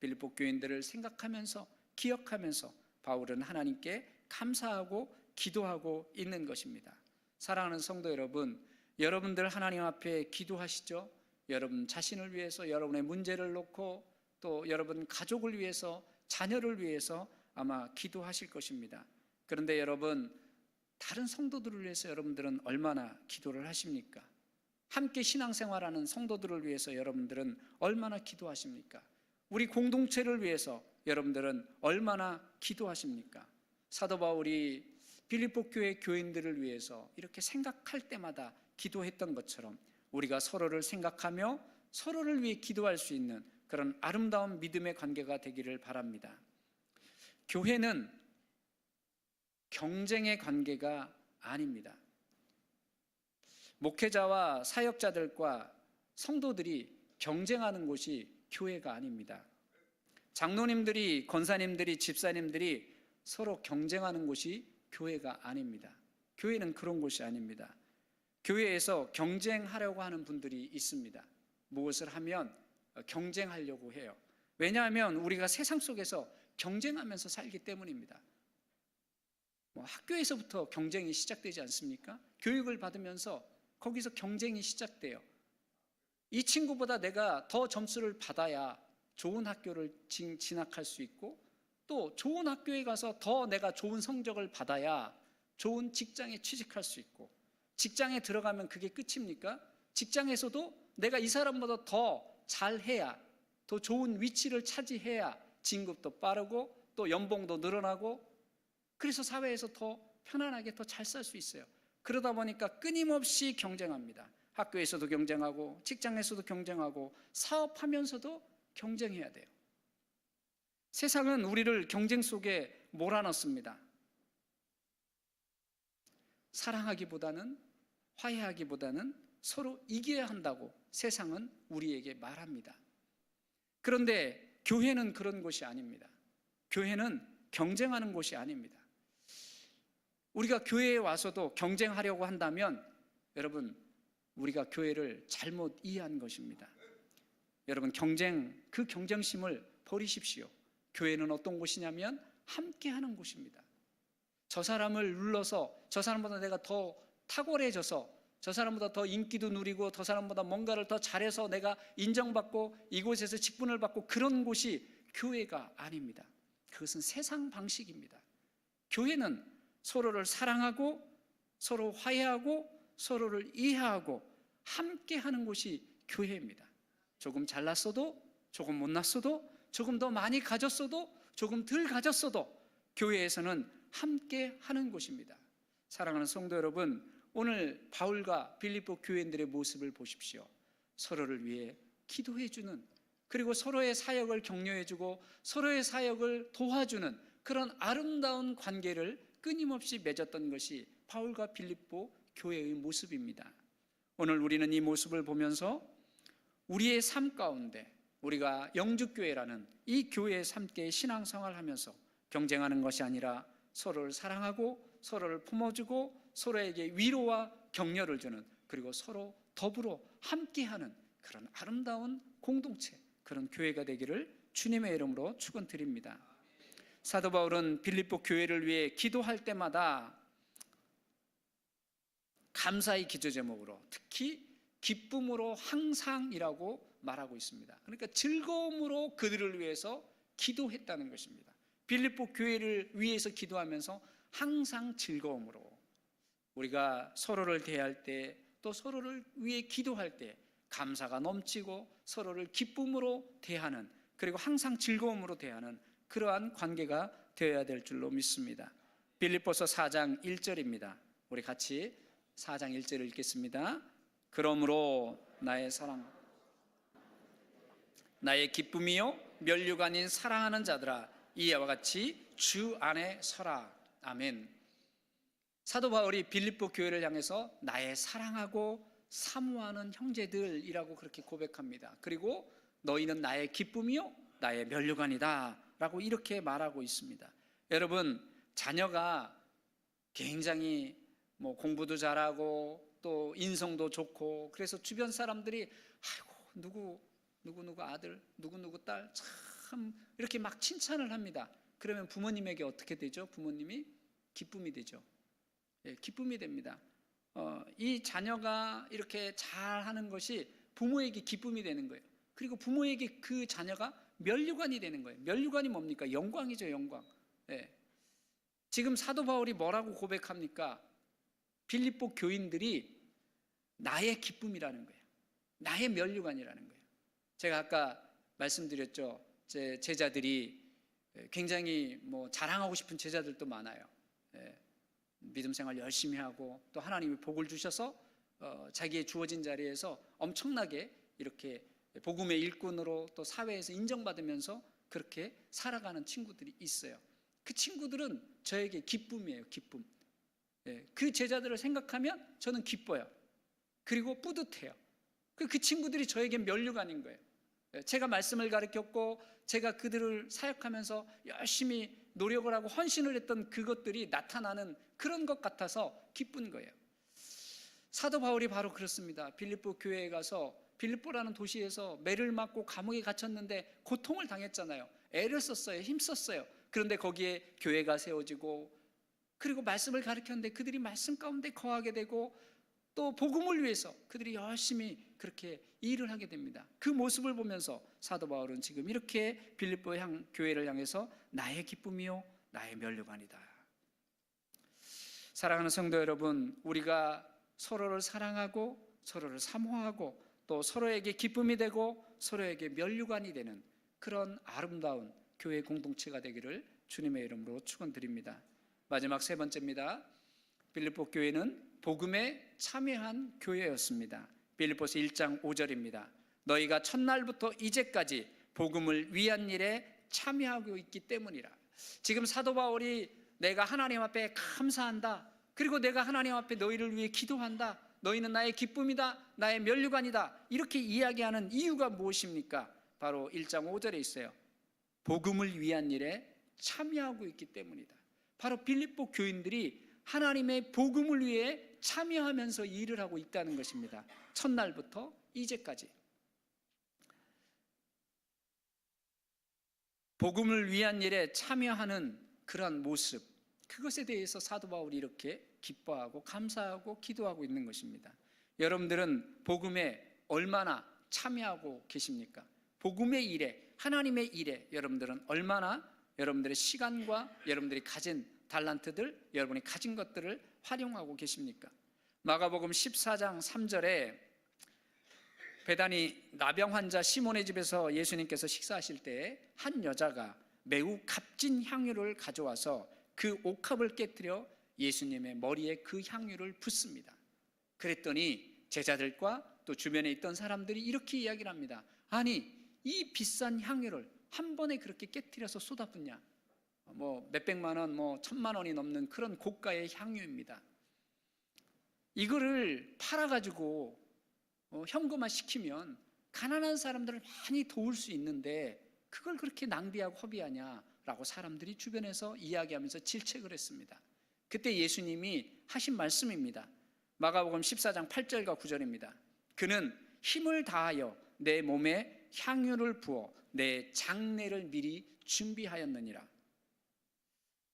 빌립보 교인들을 생각하면서 기억하면서 바울은 하나님께 감사하고 기도하고 있는 것입니다. 사랑하는 성도 여러분, 여러분들 하나님 앞에 기도하시죠? 여러분 자신을 위해서, 여러분의 문제를 놓고 또 여러분 가족을 위해서, 자녀를 위해서 아마 기도하실 것입니다. 그런데 여러분, 다른 성도들을 위해서 여러분들은 얼마나 기도를 하십니까? 함께 신앙생활하는 성도들을 위해서 여러분들은 얼마나 기도하십니까? 우리 공동체를 위해서 여러분들은 얼마나 기도하십니까? 사도 바울이 빌립보 교회 교인들을 위해서 이렇게 생각할 때마다 기도했던 것처럼 우리가 서로를 생각하며 서로를 위해 기도할 수 있는 그런 아름다운 믿음의 관계가 되기를 바랍니다. 교회는 경쟁의 관계가 아닙니다. 목회자와 사역자들과 성도들이 경쟁하는 곳이 교회가 아닙니다. 장로님들이, 권사님들이, 집사님들이 서로 경쟁하는 곳이 교회가 아닙니다. 교회는 그런 곳이 아닙니다. 교회에서 경쟁하려고 하는 분들이 있습니다. 무엇을 하면 경쟁하려고 해요. 왜냐하면 우리가 세상 속에서 경쟁하면서 살기 때문입니다. 학교에서부터 경쟁이 시작되지 않습니까? 교육을 받으면서 거기서 경쟁이 시작돼요. 이 친구보다 내가 더 점수를 받아야 좋은 학교를 진학할 수 있고 또 좋은 학교에 가서 더 내가 좋은 성적을 받아야 좋은 직장에 취직할 수 있고, 직장에 들어가면 그게 끝입니까? 직장에서도 내가 이 사람보다 더 잘해야, 더 좋은 위치를 차지해야 진급도 빠르고 또 연봉도 늘어나고, 그래서 사회에서 더 편안하게 더 잘 살 수 있어요. 그러다 보니까 끊임없이 경쟁합니다. 학교에서도 경쟁하고 직장에서도 경쟁하고 사업하면서도 경쟁해야 돼요. 세상은 우리를 경쟁 속에 몰아넣습니다. 사랑하기보다는, 화해하기보다는 서로 이겨야 한다고 세상은 우리에게 말합니다. 그런데 교회는 그런 곳이 아닙니다. 교회는 경쟁하는 곳이 아닙니다. 우리가 교회에 와서도 경쟁하려고 한다면 여러분, 우리가 교회를 잘못 이해한 것입니다. 여러분, 그 경쟁심을 버리십시오. 교회는 어떤 곳이냐면 함께하는 곳입니다. 저 사람을 눌러서, 저 사람보다 내가 더 탁월해져서, 저 사람보다 더 인기도 누리고, 저 사람보다 뭔가를 더 잘해서 내가 인정받고 이곳에서 직분을 받고, 그런 곳이 교회가 아닙니다. 그것은 세상 방식입니다. 교회는 서로를 사랑하고 서로 화해하고 서로를 이해하고 함께하는 곳이 교회입니다. 조금 잘났어도, 조금 못났어도, 조금 더 많이 가졌어도, 조금 덜 가졌어도 교회에서는 함께하는 곳입니다. 사랑하는 성도 여러분, 오늘 바울과 빌립보 교회인들의 모습을 보십시오. 서로를 위해 기도해주는, 그리고 서로의 사역을 격려해주고 서로의 사역을 도와주는 그런 아름다운 관계를 끊임없이 맺었던 것이 바울과 빌립보 교회의 모습입니다. 오늘 우리는 이 모습을 보면서 우리의 삶 가운데 우리가 영주교회라는 이 교회에서 함께 신앙생활을 하면서 경쟁하는 것이 아니라 서로를 사랑하고 서로를 품어주고 서로에게 위로와 격려를 주는, 그리고 서로 더불어 함께하는 그런 아름다운 공동체, 그런 교회가 되기를 주님의 이름으로 축원드립니다. 사도 바울은 빌립보 교회를 위해 기도할 때마다 감사의 기도 제목으로, 특히 기쁨으로 항상이라고 말하고 있습니다. 그러니까 즐거움으로 그들을 위해서 기도했다는 것입니다. 빌립보 교회를 위해서 기도하면서 항상 즐거움으로, 우리가 서로를 대할 때, 또 서로를 위해 기도할 때 감사가 넘치고 서로를 기쁨으로 대하는, 그리고 항상 즐거움으로 대하는 그러한 관계가 되어야 될 줄로 믿습니다. 빌립보서 4장 1절입니다. 우리 같이 4장 1절을 읽겠습니다. 그러므로 나의 사랑, 나의 기쁨이요 면류가 아닌 사랑하는 자들아, 이와 같이 주 안에 서라. 아멘. 사도 바울이 빌립보 교회를 향해서 나의 사랑하고 사모하는 형제들이라고 그렇게 고백합니다. 그리고 너희는 나의 기쁨이요 나의 면류관이다 라고 이렇게 말하고 있습니다. 여러분, 자녀가 굉장히 공부도 잘하고 또 인성도 좋고, 그래서 주변 사람들이 아이고 누구 아들, 누구 딸 참 이렇게 막 칭찬을 합니다. 그러면 부모님에게 어떻게 되죠? 부모님이 기쁨이 되죠. 기쁨이 됩니다. 이 자녀가 이렇게 잘하는 것이 부모에게 기쁨이 되는 거예요. 그리고 부모에게 그 자녀가 면류관이 되는 거예요. 면류관이 뭡니까? 영광이죠, 영광. 지금 사도 바울이 뭐라고 고백합니까? 빌립보 교인들이 나의 기쁨이라는 거예요. 나의 면류관이라는 거예요. 제가 아까 말씀드렸죠. 제 제자들이 굉장히 자랑하고 싶은 제자들도 많아요. 믿음 생활 열심히 하고 또 하나님이 복을 주셔서 자기의 주어진 자리에서 엄청나게 이렇게 복음의 일꾼으로 또 사회에서 인정받으면서 그렇게 살아가는 친구들이 있어요. 그 친구들은 저에게 기쁨이에요, 기쁨. 그 제자들을 생각하면 저는 기뻐요. 그리고 뿌듯해요. 그 친구들이 저에게 면류관인 거예요. 제가 말씀을 가르쳤고 제가 그들을 사역하면서 열심히 노력을 하고 헌신을 했던 그것들이 나타나는 그런 것 같아서 기쁜 거예요. 사도 바울이 바로 그렇습니다. 빌립보 교회에 가서, 빌립보라는 도시에서 매를 맞고 감옥에 갇혔는데 고통을 당했잖아요. 애를 썼어요. 힘썼어요. 그런데 거기에 교회가 세워지고, 그리고 말씀을 가르쳤는데 그들이 말씀 가운데 거하게 되고, 또 복음을 위해서 그들이 열심히 그렇게 일을 하게 됩니다. 그 모습을 보면서 사도 바울은 지금 이렇게 빌립보 교회를 향해서 나의 기쁨이요 나의 면류관이다. 사랑하는 성도 여러분, 우리가 서로를 사랑하고 서로를 사모하고 또 서로에게 기쁨이 되고 서로에게 면류관이 되는 그런 아름다운 교회 공동체가 되기를 주님의 이름으로 축원드립니다. 마지막 세 번째입니다. 빌립보 교회는 복음에 참여한 교회였습니다. 빌립보서 1장 5절입니다. 너희가 첫날부터 이제까지 복음을 위한 일에 참여하고 있기 때문이라. 지금 사도 바울이 내가 하나님 앞에 감사한다, 그리고 내가 하나님 앞에 너희를 위해 기도한다. 너희는 나의 기쁨이다. 나의 면류관이다. 이렇게 이야기하는 이유가 무엇입니까? 바로 1장 5절에 있어요. 복음을 위한 일에 참여하고 있기 때문이다. 바로 빌립보 교인들이 하나님의 복음을 위해 참여하면서 일을 하고 있다는 것입니다. 첫날부터 이제까지. 복음을 위한 일에 참여하는 그런 모습, 그것에 대해서 사도 바울이 이렇게 기뻐하고 감사하고 기도하고 있는 것입니다. 여러분들은 복음에 얼마나 참여하고 계십니까? 복음의 일에, 하나님의 일에 여러분들은 얼마나 여러분들의 시간과 여러분들이 가진 달란트들, 여러분이 가진 것들을 활용하고 계십니까? 마가복음 14장 3절에 베다니 나병 환자 시몬의 집에서 예수님께서 식사하실 때 한 여자가 매우 값진 향유를 가져와서 그 옥합을 깨뜨려 예수님의 머리에 그 향유를 붓습니다. 그랬더니 제자들과 또 주변에 있던 사람들이 이렇게 이야기를 합니다. 아니, 이 비싼 향유를 한 번에 그렇게 깨뜨려서 쏟아붓냐? 몇백만 원, 1,000만 원이 넘는 그런 고가의 향유입니다. 이거를 팔아가지고 현금화 시키면 가난한 사람들을 많이 도울 수 있는데 그걸 그렇게 낭비하고 허비하냐라고 사람들이 주변에서 이야기하면서 질책을 했습니다. 그때 예수님이 하신 말씀입니다. 마가복음 14장 8절과 9절입니다. 그는 힘을 다하여 내 몸에 향유를 부어 내 장례를 미리 준비하였느니라.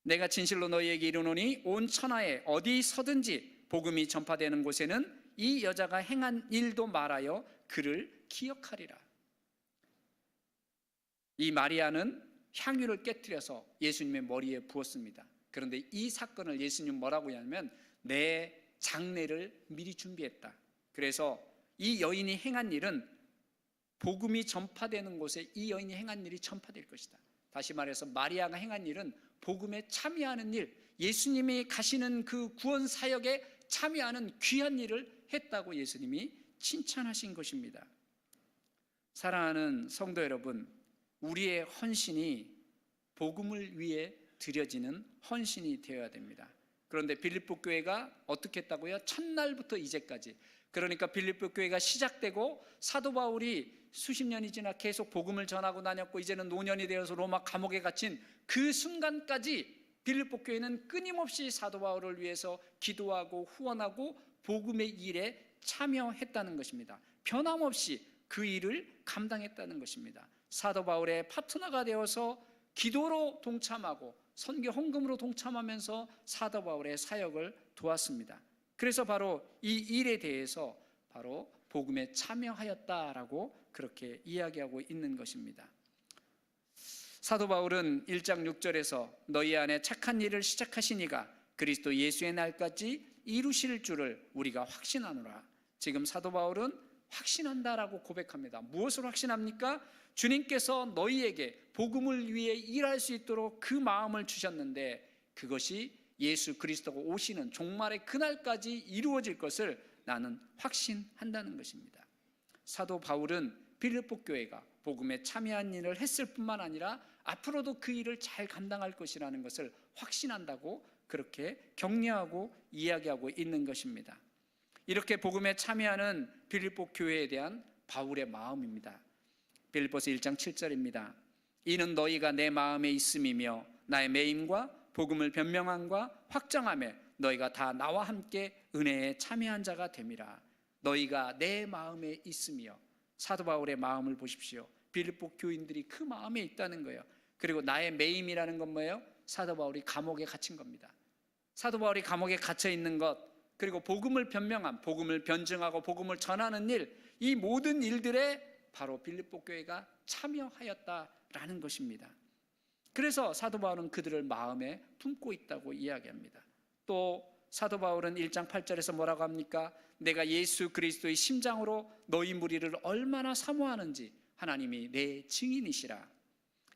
내가 진실로 너희에게 이르노니 온 천하에 어디 서든지 복음이 전파되는 곳에는 이 여자가 행한 일도 말하여 그를 기억하리라. 이 마리아는 향유를 깨뜨려서 예수님의 머리에 부었습니다. 그런데 이 사건을 예수님 뭐라고 하냐면 내 장례를 미리 준비했다. 그래서 이 여인이 행한 일은 복음이 전파되는 곳에 이 여인이 행한 일이 전파될 것이다. 다시 말해서 마리아가 행한 일은 복음에 참여하는 일, 예수님이 가시는 그 구원 사역에 참여하는 귀한 일을 했다고 예수님이 칭찬하신 것입니다. 사랑하는 성도 여러분, 우리의 헌신이 복음을 위해 드려지는 헌신이 되어야 됩니다. 그런데 빌립보 교회가 어떻게 했다고요? 첫날부터 이제까지. 그러니까 빌립보 교회가 시작되고 사도 바울이 수십 년이 지나 계속 복음을 전하고 다녔고 이제는 노년이 되어서 로마 감옥에 갇힌 그 순간까지 빌립보 교회는 끊임없이 사도 바울을 위해서 기도하고 후원하고 복음의 일에 참여했다는 것입니다. 변함없이 그 일을 감당했다는 것입니다. 사도 바울의 파트너가 되어서 기도로 동참하고 선교 헌금으로 동참하면서 사도 바울의 사역을 도왔습니다. 그래서 바로 이 일에 대해서 바로 복음에 참여하였다라고 그렇게 이야기하고 있는 것입니다. 사도 바울은 1장 6절에서 너희 안에 착한 일을 시작하신 이가 그리스도 예수의 날까지 이루실 줄을 우리가 확신하노라. 지금 사도 바울은 확신한다라고 고백합니다. 무엇을 확신합니까? 주님께서 너희에게 복음을 위해 일할 수 있도록 그 마음을 주셨는데 그것이 예수 그리스도가 오시는 종말의 그날까지 이루어질 것을 나는 확신한다는 것입니다. 사도 바울은 빌립보 교회가 복음에 참여한 일을 했을 뿐만 아니라 앞으로도 그 일을 잘 감당할 것이라는 것을 확신한다고 그렇게 격려하고 이야기하고 있는 것입니다. 이렇게 복음에 참여하는 빌립보 교회에 대한 바울의 마음입니다. 빌립보서 1장 7절입니다. 이는 너희가 내 마음에 있음이며 나의 매임과 복음을 변명함과 확정함에 너희가 다 나와 함께 은혜에 참여한 자가 됨이라. 너희가 내 마음에 있으며, 사도 바울의 마음을 보십시오. 빌립보 교인들이 그 마음에 있다는 거예요. 그리고 나의 매임이라는 건 뭐예요? 사도 바울이 감옥에 갇힌 겁니다. 사도 바울이 감옥에 갇혀 있는 것, 그리고 복음을 변명함, 복음을 변증하고 복음을 전하는 일, 이 모든 일들에 바로 빌립보 교회가 참여하였다라는 것입니다. 그래서 사도 바울은 그들을 마음에 품고 있다고 이야기합니다. 또 사도 바울은 1장 8절에서 뭐라고 합니까? 내가 예수 그리스도의 심장으로 너희 무리를 얼마나 사모하는지 하나님이 내 증인이시라.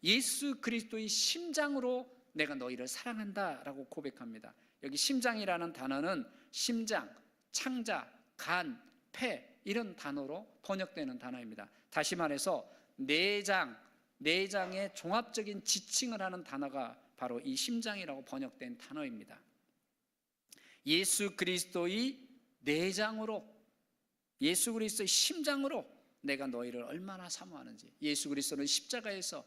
예수 그리스도의 심장으로 내가 너희를 사랑한다라고 고백합니다. 여기 심장이라는 단어는 심장, 창자, 간, 폐 이런 단어로 번역되는 단어입니다. 다시 말해서 내장의 종합적인 지칭을 하는 단어가 바로 이 심장이라고 번역된 단어입니다. 예수 그리스도의 내장으로, 예수 그리스도의 심장으로 내가 너희를 얼마나 사모하는지. 예수 그리스도는 십자가에서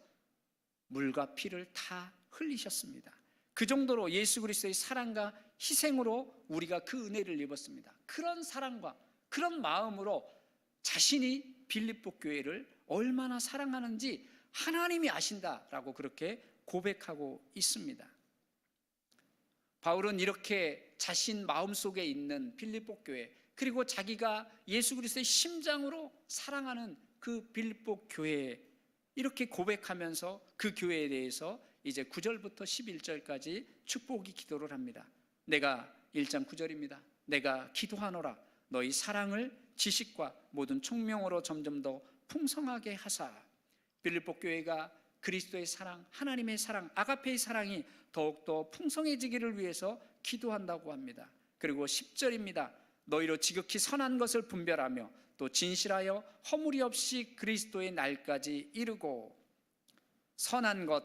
물과 피를 다 흘리셨습니다. 그 정도로 예수 그리스도의 사랑과 희생으로 우리가 그 은혜를 입었습니다. 그런 사랑과 그런 마음으로 자신이 빌립보 교회를 얼마나 사랑하는지 하나님이 아신다라고 그렇게 고백하고 있습니다. 바울은 이렇게 자신 마음속에 있는 빌립보 교회, 그리고 자기가 예수 그리스도의 심장으로 사랑하는 그 빌립보 교회에 이렇게 고백하면서 그 교회에 대해서 이제 9절부터 11절까지 축복이 기도를 합니다. 내가 1장 9절입니다. 내가 기도하노라 너희 사랑을 지식과 모든 총명으로 점점 더 풍성하게 하사. 빌립보 교회가 그리스도의 사랑, 하나님의 사랑, 아가페의 사랑이 더욱더 풍성해지기를 위해서 기도한다고 합니다. 그리고 10절입니다. 너희로 지극히 선한 것을 분별하며 또 진실하여 허물이 없이 그리스도의 날까지 이르고. 선한 것,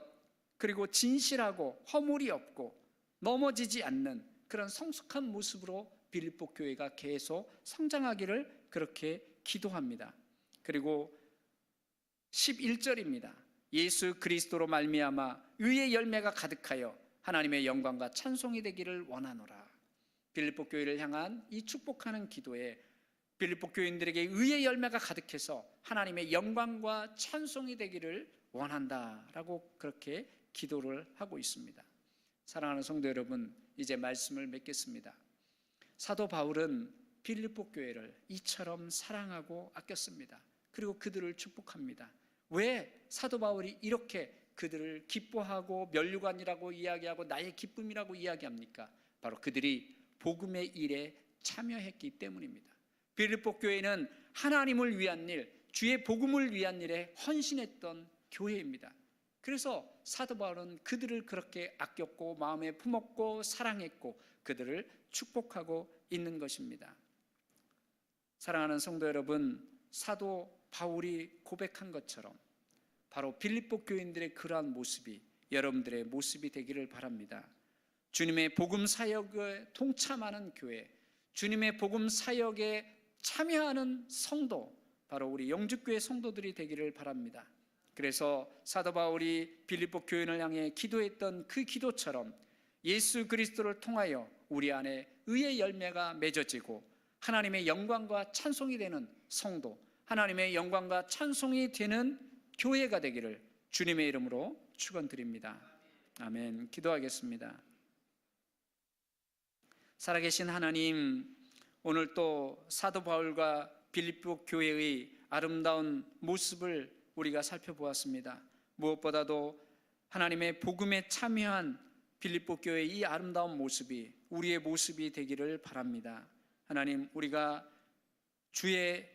그리고 진실하고 허물이 없고 넘어지지 않는 그런 성숙한 모습으로 빌립보 교회가 계속 성장하기를 그렇게 기도합니다. 그리고 11절입니다. 예수 그리스도로 말미암아 의의 열매가 가득하여 하나님의 영광과 찬송이 되기를 원하노라. 빌립보 교회를 향한 이 축복하는 기도에 빌립보 교인들에게 의의 열매가 가득해서 하나님의 영광과 찬송이 되기를 원한다라고 그렇게 기도를 하고 있습니다. 사랑하는 성도 여러분, 이제 말씀을 맺겠습니다. 사도 바울은 빌립보 교회를 이처럼 사랑하고 아꼈습니다. 그리고 그들을 축복합니다. 왜 사도 바울이 이렇게 그들을 기뻐하고 면류관이라고 이야기하고 나의 기쁨이라고 이야기합니까? 바로 그들이 복음의 일에 참여했기 때문입니다. 빌립보 교회는 하나님을 위한 일, 주의 복음을 위한 일에 헌신했던 교회입니다. 그래서 사도 바울은 그들을 그렇게 아꼈고 마음에 품었고 사랑했고 그들을 축복하고 있는 것입니다. 사랑하는 성도 여러분, 사도 바울이 고백한 것처럼 바로 빌립보 교인들의 그러한 모습이 여러분들의 모습이 되기를 바랍니다. 주님의 복음 사역에 동참하는 교회, 주님의 복음 사역에 참여하는 성도, 바로 우리 영주교회 성도들이 되기를 바랍니다. 그래서 사도 바울이 빌립보 교인을 향해 기도했던 그 기도처럼 예수 그리스도를 통하여 우리 안에 의의 열매가 맺어지고 하나님의 영광과 찬송이 되는 성도, 하나님의 영광과 찬송이 되는 교회가 되기를 주님의 이름으로 축원드립니다. 아멘. 기도하겠습니다. 살아계신 하나님, 오늘 또 사도 바울과 빌립보 교회의 아름다운 모습을 우리가 살펴보았습니다. 무엇보다도 하나님의 복음에 참여한 빌립보 교회의 이 아름다운 모습이 우리의 모습이 되기를 바랍니다. 하나님, 우리가 주의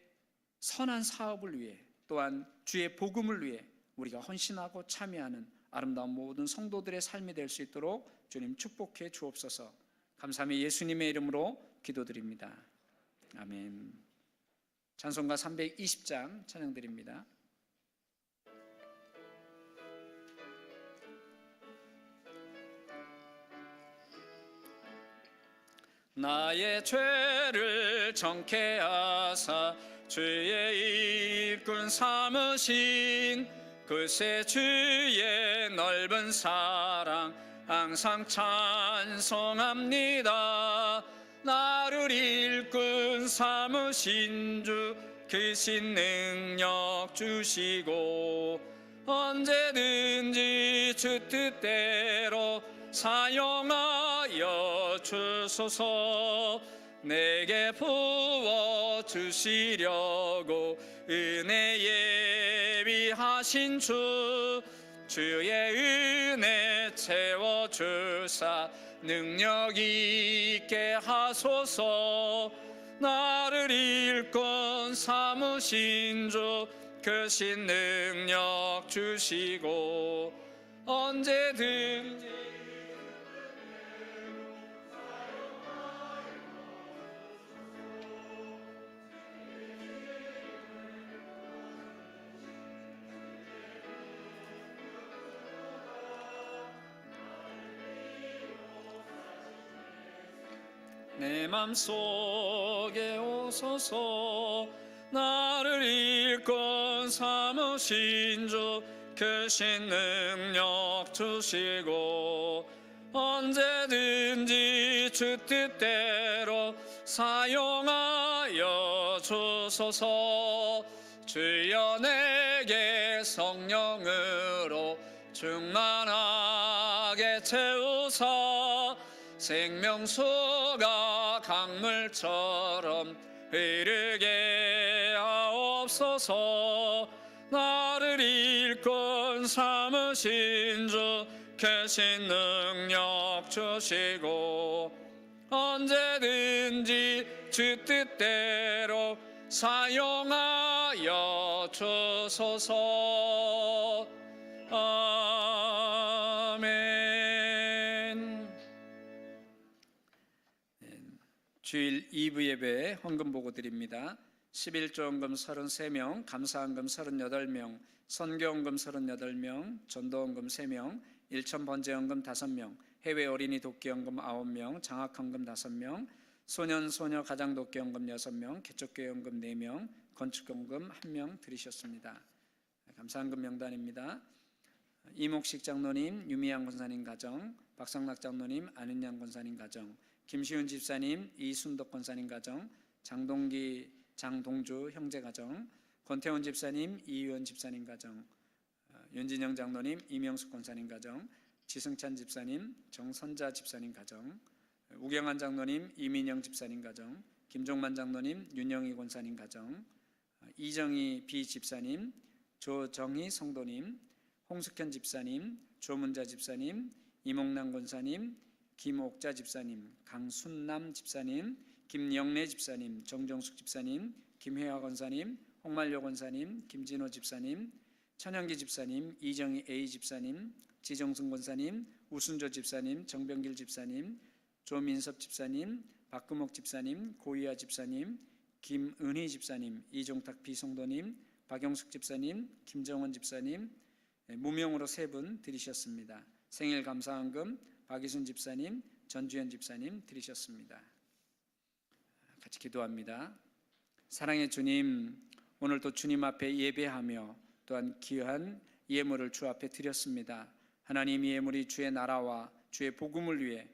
선한 사업을 위해 또한 주의 복음을 위해 우리가 헌신하고 참여하는 아름다운 모든 성도들의 삶이 될 수 있도록 주님 축복해 주옵소서. 감사함이 예수님의 이름으로 기도드립니다. 아멘. 찬송가 320장 찬양드립니다. 나의 죄를 정케 하사 주의 일꾼 삼으신 그새 주의 넓은 사랑 항상 찬송합니다. 나를 일꾼 삼으신 주 크신 능력 주시고 언제든지 주 뜻대로 사용하여 주소서. 내게 부어 주시려고 은혜 예비하신 주 주의 은혜 채워주사 능력 있게 하소서. 나를 일꾼 삼으신 주 크신 능력 주시고 언제든지 내 맘속에 오소서. 나를 일꾼 삼으신 주 크신 능력 주시고 언제든지 주 뜻대로 사용하여 주소서. 주여 내게 성령으로 충만하게 채우사 생명수가 강물처럼 흐르게 하옵소서. 나를 일꾼 삼으신 주 크신 능력 주시고 언제든지 주 뜻대로 사용하여 주소서. 아멘. 주일 2부 예배 헌금 보고 드립니다. 11조 헌금 33명, 감사헌금 38명, 선교헌금 38명, 전도헌금 3명, 일천번제헌금 5명, 해외 어린이 돕기헌금 9명, 장학헌금 5명, 소년 소녀 가장 돕기헌금 6명, 개척교회헌금 4명, 건축헌금 1명 드리셨습니다. 감사헌금 명단입니다. 이목식 장로님, 유미양 권사님 가정, 박상락 장로님, 안은양 권사님 가정, 김시훈 집사님, 이순덕 권사님 가정, 장동기, 장동주 형제 가정, 권태원 집사님, 이유원 집사님 가정, 윤진영 장로님, 이명숙 권사님 가정, 지승찬 집사님, 정선자 집사님 가정, 우경한 장로님, 이민영 집사님 가정, 김종만 장로님, 윤영희 권사님 가정, 이정희 비 집사님, 조정희 성도님, 홍숙현 집사님, 조문자 집사님, 이몽란 권사님, 김옥자 집사님, 강순남 집사님, 김영래 집사님, 정정숙 집사님, 김혜화 권사님, 홍말려 권사님, 김진호 집사님, 천영기 집사님, 이정희 A 집사님, 지정승 권사님, 우순조 집사님, 정병길 집사님, 조민섭 집사님, 박금옥 집사님, 고이아 집사님, 김은희 집사님, 이종탁 비성도님, 박영숙 집사님, 김정원 집사님, 무명으로 3분 드리셨습니다. 생일 감사헌금 박이순 집사님, 전주현 집사님 드리셨습니다. 같이 기도합니다. 사랑의 주님, 오늘도 주님 앞에 예배하며 또한 귀한 예물을 주 앞에 드렸습니다. 하나님, 이 예물이 주의 나라와 주의 복음을 위해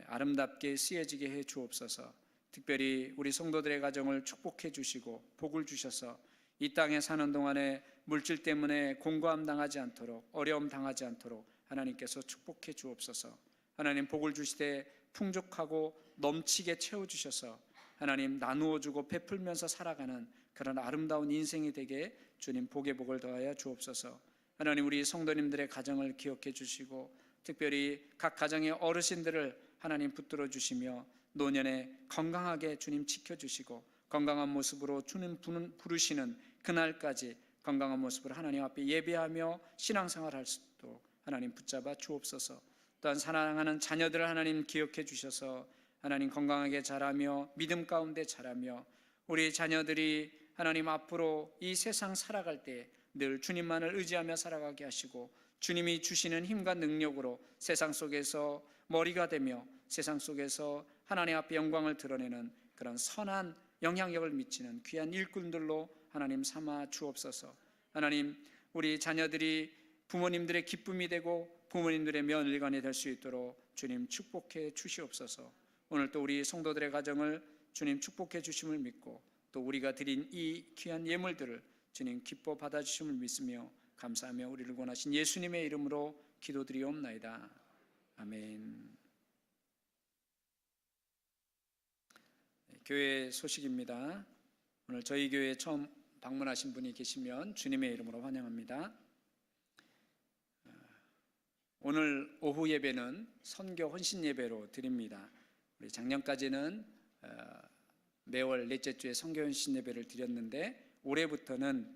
아름답게 쓰여지게 해 주옵소서. 특별히 우리 성도들의 가정을 축복해 주시고 복을 주셔서 이 땅에 사는 동안에 물질 때문에 공고함 당하지 않도록, 어려움 당하지 않도록 하나님께서 축복해 주옵소서. 하나님, 복을 주시되 풍족하고 넘치게 채워주셔서 하나님, 나누어 주고 베풀면서 살아가는 그런 아름다운 인생이 되게 주님 복의 복을 더하여 주옵소서. 하나님, 우리 성도님들의 가정을 기억해 주시고 특별히 각 가정의 어르신들을 하나님 붙들어 주시며 노년에 건강하게 주님 지켜주시고 건강한 모습으로 주님 부르시는 그날까지 건강한 모습으로 하나님 앞에 예배하며 신앙생활할 수 있도록 하나님 붙잡아 주옵소서. 또한 사랑하는 자녀들을 하나님 기억해 주셔서 하나님 건강하게 자라며 믿음 가운데 자라며 우리 자녀들이 하나님 앞으로 이 세상 살아갈 때 늘 주님만을 의지하며 살아가게 하시고 주님이 주시는 힘과 능력으로 세상 속에서 머리가 되며 세상 속에서 하나님 앞에 영광을 드러내는 그런 선한 영향력을 미치는 귀한 일꾼들로 하나님 삼아 주옵소서. 하나님, 우리 자녀들이 부모님들의 기쁨이 되고 부모님들의 며느리관이 될 수 있도록 주님 축복해 주시옵소서. 오늘 또 우리 성도들의 가정을 주님 축복해 주심을 믿고 또 우리가 드린 이 귀한 예물들을 주님 기뻐 받아주심을 믿으며 감사하며 우리를 구원하신 예수님의 이름으로 기도드리옵나이다. 아멘. 교회 소식입니다. 오늘 저희 교회에 처음 방문하신 분이 계시면 주님의 이름으로 환영합니다. 오늘 오후 예배는 선교 헌신 예배로 드립니다. 우리 작년까지는 매월 넷째 주에 선교 헌신 예배를 드렸는데 올해부터는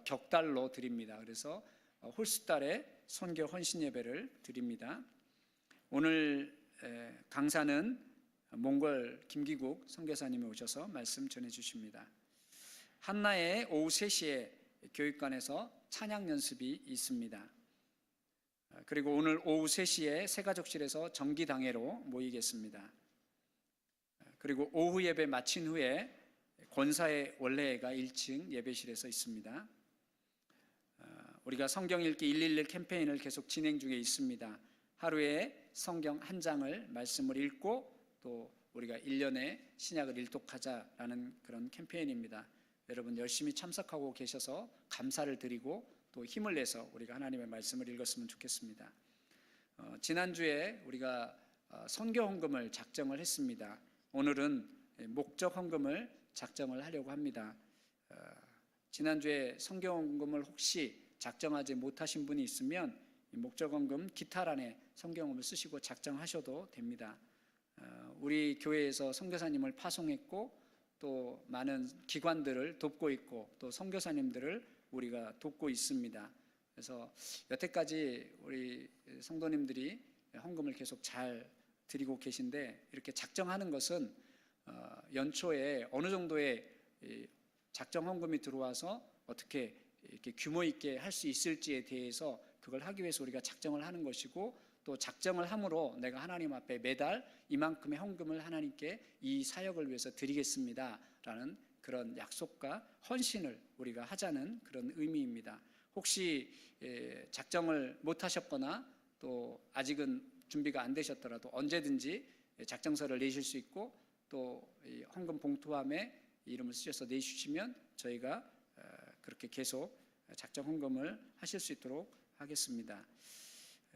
격달로 드립니다. 그래서 홀수달에 선교 헌신 예배를 드립니다. 오늘 강사는 몽골 김기국 선교사님이 오셔서 말씀 전해 주십니다. 한나에 오후 3시에 교육관에서 찬양 연습이 있습니다. 그리고 오늘 오후 3시에 새가족실에서 정기당회로 모이겠습니다. 그리고 오후 예배 마친 후에 권사의 원래가 1층 예배실에서 있습니다. 우리가 성경 읽기 111 캠페인을 계속 진행 중에 있습니다. 하루에 성경 한 장을 말씀을 읽고 또 우리가 1년에 신약을 일독하자라는 그런 캠페인입니다. 여러분 열심히 참석하고 계셔서 감사를 드리고 또 힘을 내서 우리가 하나님의 말씀을 읽었으면 좋겠습니다. 지난주에 우리가 선교 헌금을 작정을 했습니다. 오늘은 목적 헌금을 작정을 하려고 합니다. 지난주에 선교 헌금을 혹시 작정하지 못하신 분이 있으면 목적 헌금 기타란에 선교 헌금을 쓰시고 작정하셔도 됩니다. 우리 교회에서 선교사님을 파송했고 또 많은 기관들을 돕고 있고 또 선교사님들을 우리가 돕고 있습니다. 그래서 여태까지 우리 성도님들이 헌금을 계속 잘 드리고 계신데 이렇게 작정하는 것은 연초에 어느 정도의 작정 헌금이 들어와서 어떻게 이렇게 규모 있게 할 수 있을지에 대해서 그걸 하기 위해서 우리가 작정을 하는 것이고 또 작정을 함으로 내가 하나님 앞에 매달 이만큼의 헌금을 하나님께 이 사역을 위해서 드리겠습니다 라는 그런 약속과 헌신을 우리가 하자는 그런 의미입니다. 혹시 작정을 못 하셨거나 또 아직은 준비가 안 되셨더라도 언제든지 작정서를 내실 수 있고 또 헌금 봉투함에 이름을 쓰셔서 내주시면 저희가 그렇게 계속 작정 헌금을 하실 수 있도록 하겠습니다.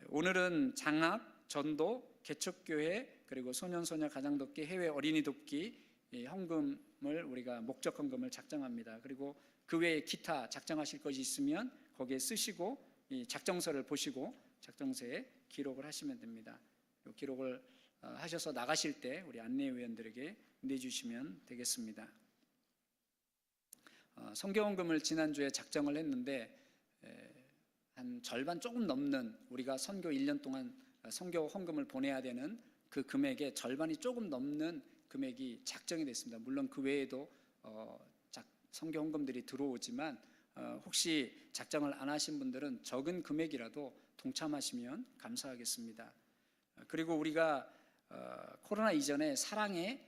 오늘은 장학, 전도, 개척교회 그리고 소년소녀 가장돕기, 해외 어린이 돕기 헌금을 우리가 목적 헌금을 작정합니다. 그리고 그 외에 기타 작정하실 것이 있으면 거기에 쓰시고 이 작정서를 보시고 작정서에 기록을 하시면 됩니다. 이 기록을 하셔서 나가실 때 우리 안내위원들에게 내주시면 되겠습니다. 선교헌금을 지난주에 작정을 했는데 한 절반 조금 넘는 우리가 선교 1년 동안 선교 헌금을 보내야 되는 그 금액의 절반이 조금 넘는 금액이 작정이 됐습니다. 물론 그 외에도 선교 헌금들이 들어오지만 혹시 작정을 안 하신 분들은 적은 금액이라도 동참하시면 감사하겠습니다. 그리고 우리가 코로나 이전에 사랑의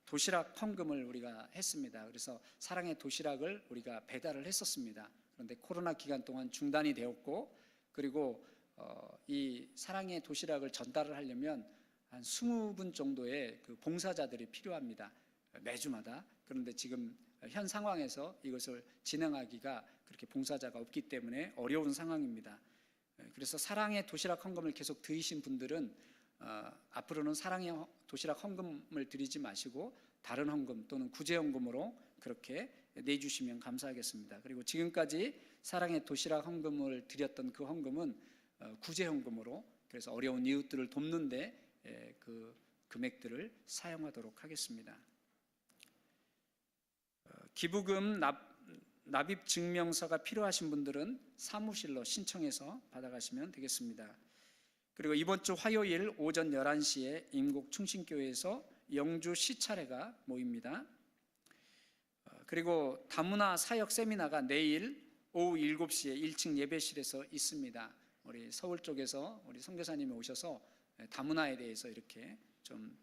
도시락 헌금을 우리가 했습니다. 그래서 사랑의 도시락을 우리가 배달을 했었습니다. 그런데 코로나 기간 동안 중단이 되었고 그리고 이 사랑의 도시락을 전달을 하려면 한 20분 정도의 그 봉사자들이 필요합니다. 매주마다. 그런데 지금 현 상황에서 이것을 진행하기가 그렇게 봉사자가 없기 때문에 어려운 상황입니다. 그래서 사랑의 도시락 헌금을 계속 드리신 분들은 앞으로는 사랑의 도시락 헌금을 드리지 마시고 다른 헌금 또는 구제헌금으로 그렇게 내주시면 감사하겠습니다. 그리고 지금까지 사랑의 도시락 헌금을 드렸던 그 헌금은 구제헌금으로 그래서 어려운 이웃들을 돕는데 그 금액들을 사용하도록 하겠습니다. 기부금 납입 증명서가 필요하신 분들은 사무실로 신청해서 받아가시면 되겠습니다. 그리고 이번 주 화요일 오전 11시에 임곡 충신교회에서 영주 시차례가 모입니다. 그리고 다문화 사역 세미나가 내일 오후 7시에 1층 예배실에서 있습니다. 우리 서울 쪽에서 우리 선교사님이 오셔서 다문화에 대해서 이렇게 좀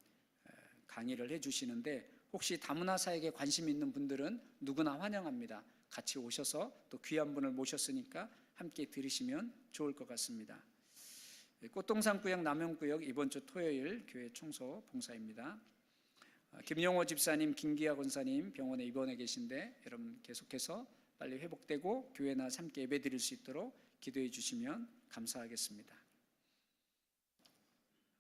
강의를 해주시는데 혹시 다문화 사역에 관심 있는 분들은 누구나 환영합니다. 같이 오셔서 또 귀한 분을 모셨으니까 함께 들으시면 좋을 것 같습니다. 꽃동산구역 남영구역 이번 주 토요일 교회 청소 봉사입니다. 김용호 집사님, 김기아 권사님 병원에 입원해 계신데 여러분 계속해서 빨리 회복되고 교회나 함께 예배 드릴 수 있도록 기도해 주시면 감사하겠습니다.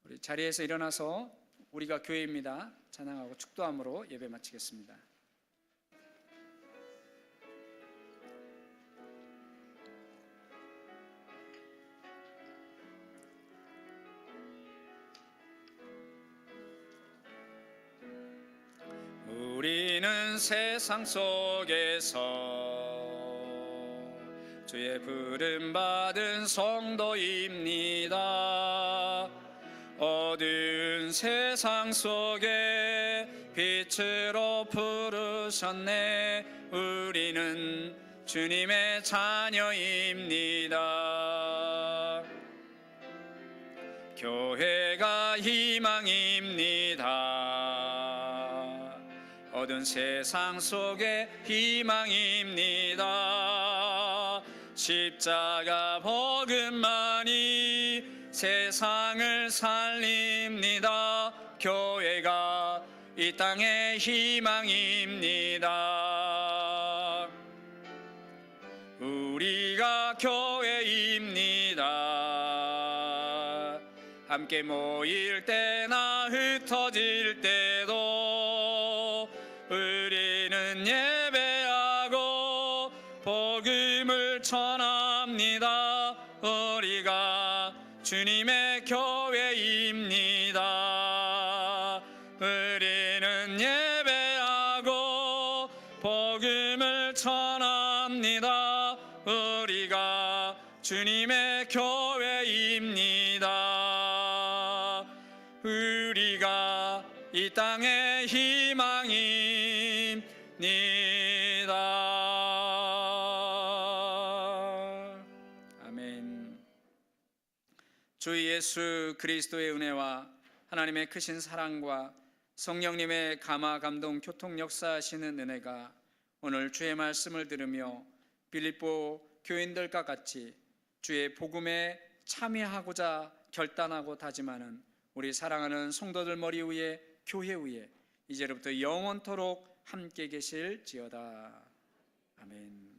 우리 자리에서 일어나서 우리가 교회입니다. 찬양하고 축도함으로 예배 마치겠습니다. 우리는 세상 속에서 주의 부름받은 성도입니다. 어두운 세상 속에 빛으로 부르셨네. 우리는 주님의 자녀입니다. 교회가 희망입니다. 어두운 세상 속의 희망입니다. 십자가 복음만이 세상을 살립니다. 교회가 이 땅의 희망입니다. 우리가 교회입니다. 함께 모일 때나 흩어질 때도 우리는 예배하고 복음을 전합니다. 우리가 주님의 교회입니다. 우리는 예배하고 복음을 전합니다. 우리가 주님의 교회입니다. 우리가 이 땅의 희망입니다. 아멘. 주 예수 그리스도의 은혜와 하나님의 크신 사랑과 성령님의 감화 감동 교통 역사하시는 은혜가 오늘 주의 말씀을 들으며 빌립보 교인들과 같이 주의 복음에 참여하고자 결단하고 다짐하는 우리 사랑하는 성도들 머리 위에 교회 위에 이제로부터 영원토록 함께 계실지어다. 아멘.